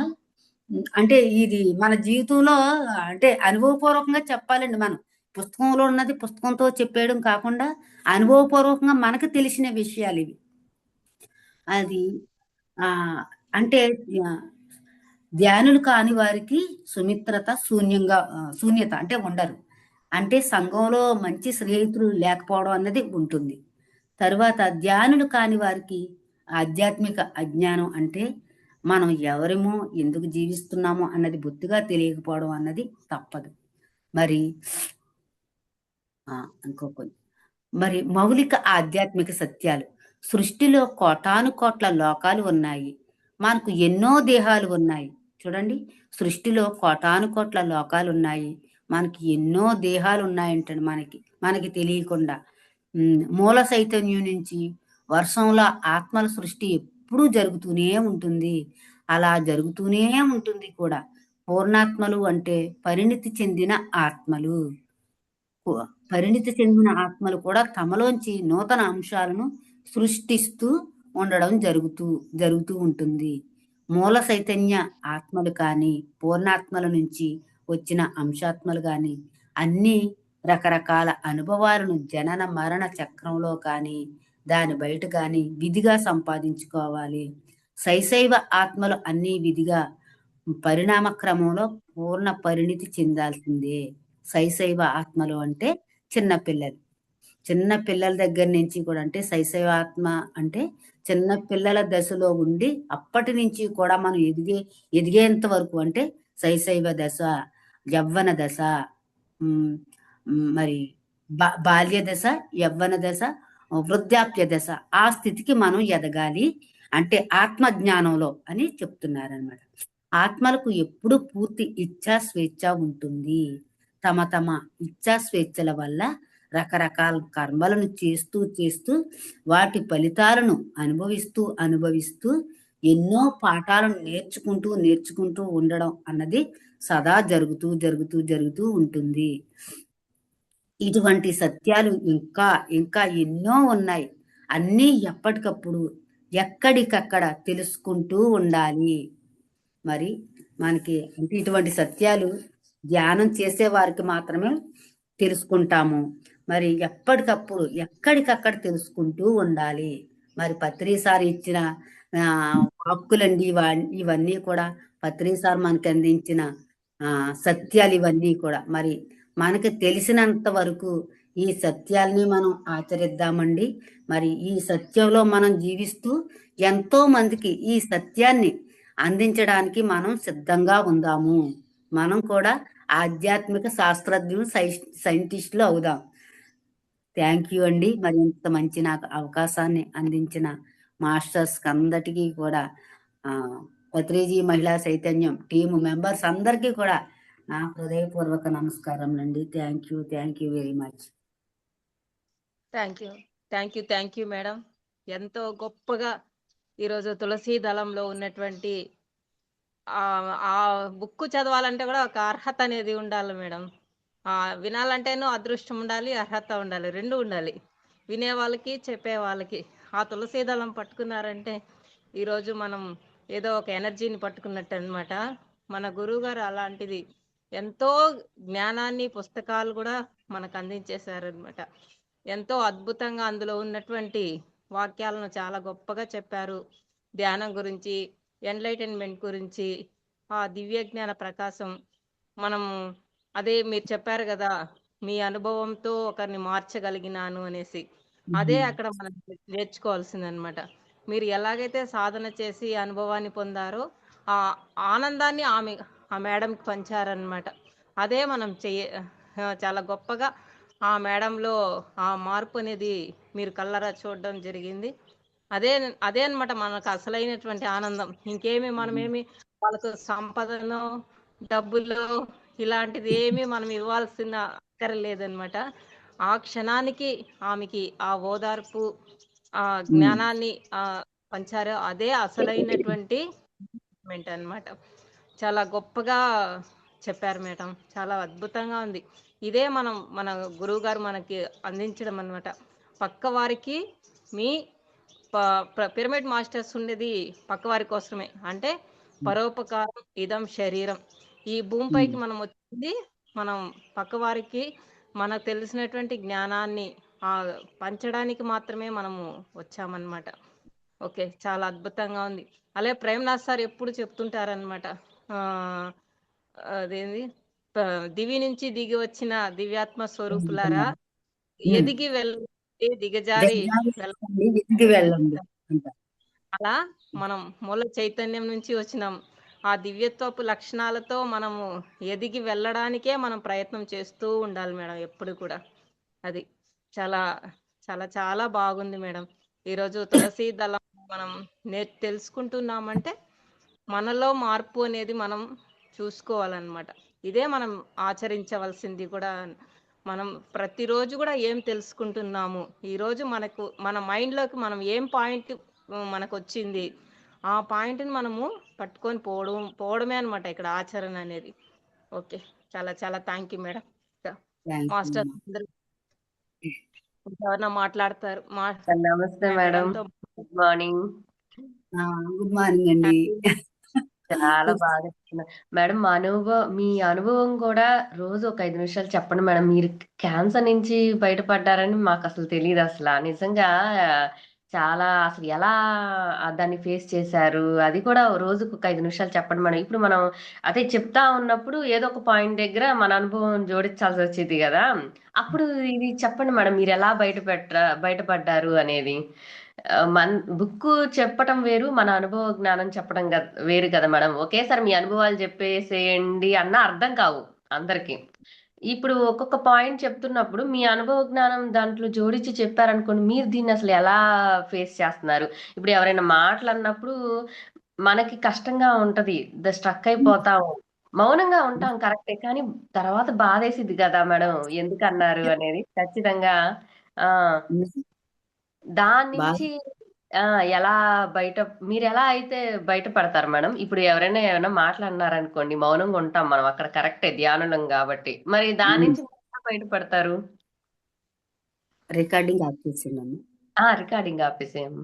అంటే ఇది మన జీవితంలో అంటే అనుభవపూర్వకంగా చెప్పాలండి మనం. పుస్తకంలో ఉన్నది పుస్తకంతో చెప్పేయడం కాకుండా అనుభవపూర్వకంగా మనకు తెలిసిన విషయాలివి. అది అంటే ఆహ్, ధ్యానులు కాని వారికి శూన్యత అంటే ఉండరు. అంటే సంఘంలో మంచి స్నేహితులు లేకపోవడం అన్నది ఉంటుంది. తరువాత ధ్యానులు కాని వారికి ఆధ్యాత్మిక అజ్ఞానం అంటే మనం ఎవరమో, ఎందుకు జీవిస్తున్నామో అన్నది బొత్తిగా తెలియకపోవడం అన్నది తప్పదు. మరి ఇంకో కొన్ని మరి మౌలిక ఆధ్యాత్మిక సత్యాలు. సృష్టిలో కోటానుకోట్ల లోకాలు ఉన్నాయి. మనకు ఎన్నో దేహాలు ఉన్నాయి. చూడండి, సృష్టిలో కోటానుకోట్ల లోకాలున్నాయి. మనకి ఎన్నో దేహాలున్నాయంటండి మనకి తెలియకుండా. మూల చైతన్యం నుంచి వర్షంలో ఆత్మల సృష్టి ఎప్పుడూ జరుగుతూనే ఉంటుంది. అలా జరుగుతూనే ఉంటుంది కూడా. పూర్ణాత్మలు అంటే పరిణితి చెందిన ఆత్మలు. కు పరిణితి చెందిన ఆత్మలు కూడా తమలోంచి నూతన అంశాలను సృష్టిస్తూ ఉండడం జరుగుతూ ఉంటుంది. మూల చైతన్య ఆత్మలు కానీ, పూర్ణాత్మల నుంచి వచ్చిన అంశాత్మలు గాని, అన్నీ రకరకాల అనుభవాలను జనన మరణ చక్రంలో కానీ, దాని బయట గాని విధిగా సంపాదించుకోవాలి. శైశైవ ఆత్మలు అన్నీ విధిగా పరిణామ క్రమంలో పూర్ణ పరిణితి చెందాల్సిందే. శైశైవ ఆత్మలు అంటే చిన్న పిల్లలు. చిన్న పిల్లల దగ్గర నుంచి కూడా అంటే శైశవాత్మ అంటే చిన్న పిల్లల దశలో ఉండి అప్పటి నుంచి కూడా మనం ఎదిగేంత వరకు అంటే శైశైవ దశ, యవ్వన దశ, హ్మ్, మరి బాల్య దశ, యవ్వన దశ, వృద్ధాప్య దశ ఆ స్థితికి మనం ఎదగాలి. అంటే ఆత్మ జ్ఞానంలో అని చెప్తున్నారనమాట. ఆత్మలకు ఎప్పుడు పూర్తి ఇచ్ఛా స్వేచ్ఛ ఉంటుంది. తమ తమ ఇచ్ఛా స్వేచ్ఛల వల్ల రకరకాల కర్మలను చేస్తూ వాటి ఫలితాలను అనుభవిస్తూ ఎన్నో పాఠాలను నేర్చుకుంటూ ఉండడం అన్నది సదా జరుగుతూ ఉంటుంది. ఇటువంటి సత్యాలు ఇంకా ఎన్నో ఉన్నాయి. అన్నీ ఎప్పటికప్పుడు ఎక్కడికక్కడ తెలుసుకుంటూ ఉండాలి. మరి మనకి అంటే ఇటువంటి సత్యాలు ధ్యానం చేసే వారికి మాత్రమే తెలుసుకుంటాము. మరి ఎప్పటికప్పుడు ఎక్కడికక్కడ తెలుసుకుంటూ ఉండాలి. మరి పత్రి సార్ ఇచ్చిన వాక్కులండి ఇవన్నీ కూడా పత్రి సార్ మనకి అందించిన సత్యాలు ఇవన్నీ కూడా మరి మనకి తెలిసినంత వరకు ఈ సత్యాల్ని మనం ఆచరిద్దామండి. మరి ఈ సత్యంలో మనం జీవిస్తూ ఎంతో మందికి ఈ సత్యాన్ని అందించడానికి మనం సిద్ధంగా ఉందాము. మనం కూడా ఆధ్యాత్మిక శాస్త్రజ్ఞులు, సైంటిస్టులు అవుదాం. థ్యాంక్ యూ అండి. మరి ఇంత మంచి నాకు అవకాశాన్ని అందించిన మాస్టర్స్కి అందరికీ కూడా పత్రిజీ మహిళా చైతన్యం టీము మెంబర్స్ అందరికీ కూడా నా హృదయపూర్వక నమస్కారములండి. Thank you very much. Thank you madam. ఎంతో గొప్పగా ఈరోజు తులసి దళంలో ఉన్నటువంటి ఆ బుక్ చదవాలంటే కూడా ఒక అర్హత అనేది ఉండాలి మేడం. వినాలంటేనూ అదృష్టం ఉండాలి, అర్హత ఉండాలి, రెండు ఉండాలి. వినే వాళ్ళకి, చెప్పే వాళ్ళకి. ఆ తులసి దళం పట్టుకున్నారంటే ఈరోజు మనం ఏదో ఒక ఎనర్జీని పట్టుకున్నట్టు అనమాట. మన గురువు గారు అలాంటిది ఎంతో జ్ఞానాన్ని, పుస్తకాలు కూడా మనకు అందించేశారనమాట. ఎంతో అద్భుతంగా అందులో ఉన్నటువంటి వాక్యాలను చాలా గొప్పగా చెప్పారు. ధ్యానం గురించి, ఎన్లైటన్మెంట్ గురించి, ఆ దివ్య జ్ఞాన ప్రకాశం. మనం అదే మీరు చెప్పారు కదా, మీ అనుభవంతో ఒకరిని మార్చగలిగినాను అనేసి. అదే అక్కడ మనం నేర్చుకోవాల్సిందనమాట. మీరు ఎలాగైతే సాధన చేసి అనుభవాన్ని పొందారో ఆ ఆనందాన్ని ఆ మేడంకి పంచారనమాట. అదే మనం చాలా గొప్పగా ఆ మేడంలో ఆ మార్పు అనేది మీరు కళ్ళరా చూడడం జరిగింది. అదే అదే అన్నమాట మనకు అసలైనటువంటి ఆనందం. ఇంకేమి మనమేమి వాళ్ళకు సంపదనో, డబ్బులో ఇలాంటిది ఏమి మనం ఇవ్వాల్సిన అక్కరలేదన్నమాట. ఆ క్షణానికి ఆమెకి ఆ ఓదార్పు, ఆ జ్ఞానాన్ని పంచారో అదే అసలైనటువంటి మూమెంట్ అన్నమాట. చాలా గొప్పగా చెప్పారు మేడం. చాలా అద్భుతంగా ఉంది. ఇదే మన గురువు గారు మనకి అందించడం అన్నమాట. పక్క వారికి మీ పిరమిడ్ మాస్టర్స్ ఉండేది పక్కవారి కోసమే. అంటే పరోపకారం ఇదం శరీరం. ఈ భూమిపైకి మనం వచ్చింది మనం పక్కవారికి మనకు తెలిసినటువంటి జ్ఞానాన్ని పంచడానికి మాత్రమే మనము వచ్చామన్నమాట. ఓకే. చాలా అద్భుతంగా ఉంది. అలాగే ప్రేమ్‌నాథ్ సార్ ఎప్పుడు చెప్తుంటారనమాట. అదేంది దివి నుంచి దిగి వచ్చిన దివ్యాత్మ స్వరూపులారా ఎదిగి వెళ్ళండి, దిగజారి వెళ్ళ ఎదిగి వెళ్ళండి అంటారు. అలా మనం మూల చైతన్యం నుంచి వచ్చినాం. ఆ దివ్యత్వపు లక్షణాలతో మనము ఎదిగి వెళ్ళడానికే మనం ప్రయత్నం చేస్తూ ఉండాలి మేడం ఎప్పుడు కూడా. అది చాలా చాలా చాలా బాగుంది మేడం. ఈరోజు తులసి దళం మనం తెలుసుకుంటున్నామంటే మనలో మార్పు అనేది మనం చూసుకోవాలన్నమాట. ఇదే మనం ఆచరించవలసింది కూడా. మనం ప్రతిరోజు కూడా ఏం తెలుసుకుంటున్నాము, ఈరోజు మన మైండ్లోకి మనం ఏం పాయింట్ మనకు వచ్చింది, ఆ పాయింట్ని మనము పట్టుకొని పోవడమే అనమాట ఇక్కడ ఆచరణ అనేది. ఓకే. చాలా చాలా థ్యాంక్ యూ మేడం. మాస్టర్ అందరూ ఎవరన్నా మాట్లాడతారు నమస్తే madam. Good morning. Good morning అండి. చాలా బాగా చెప్తున్నారు మేడం. మీ అనుభవం కూడా రోజు ఒక 5 నిమిషాలు చెప్పండి మేడం. మీరు క్యాన్సర్ నుంచి బయటపడ్డారని మాకు అసలు తెలియదు. అసలు నిజంగా చాలా అసలు ఎలా దాన్ని ఫేస్ చేశారు, అది కూడా రోజుకు ఒక 5 నిమిషాలు చెప్పండి మేడం. ఇప్పుడు మనం అదే చెప్తా ఉన్నప్పుడు ఏదో ఒక పాయింట్ దగ్గర మన అనుభవం జోడించాల్సి వచ్చేది కదా, అప్పుడు ఇది చెప్పండి మేడం. మీరు ఎలా బయటపడ్డారు అనేది. బుక్ చెప్పటం వేరు, మన అనుభవ జ్ఞానం చెప్పడం వేరు కదా మేడం. ఒకేసారి మీ అనుభవాలు చెప్పేసేయండి అన్న అర్థం కావు అందరికి. ఇప్పుడు ఒక్కొక్క పాయింట్ చెప్తున్నప్పుడు మీ అనుభవ జ్ఞానం దాంట్లో జోడించి చెప్పారనుకోండి, మీరు దీన్ని అసలు ఎలా ఫేస్ చేస్తున్నారు. ఇప్పుడు ఎవరైనా మాటలు అన్నప్పుడు మనకి కష్టంగా ఉంటది, స్ట్రక్ అయిపోతాము, మౌనంగా ఉంటాం కరెక్టే, కానీ తర్వాత బాధేసిద్ది కదా మేడం, ఎందుకు అన్నారు అనేది. ఖచ్చితంగా ఆ దాని నుంచి ఎలా మీరు ఎలా అయితే బయటపడతారు మేడం. ఇప్పుడు ఏమైనా మాట్లాడినారనుకోండి, మౌనంగా ఉంటాం మనం అక్కడ, కరెక్టే, ధ్యానులం కాబట్టి. మరి దాని నుంచి ఎలా బయటపడతారు? రికార్డింగ్ ఆఫ్ చేసిండమ్మా. రికార్డింగ్ ఆపేసేయం.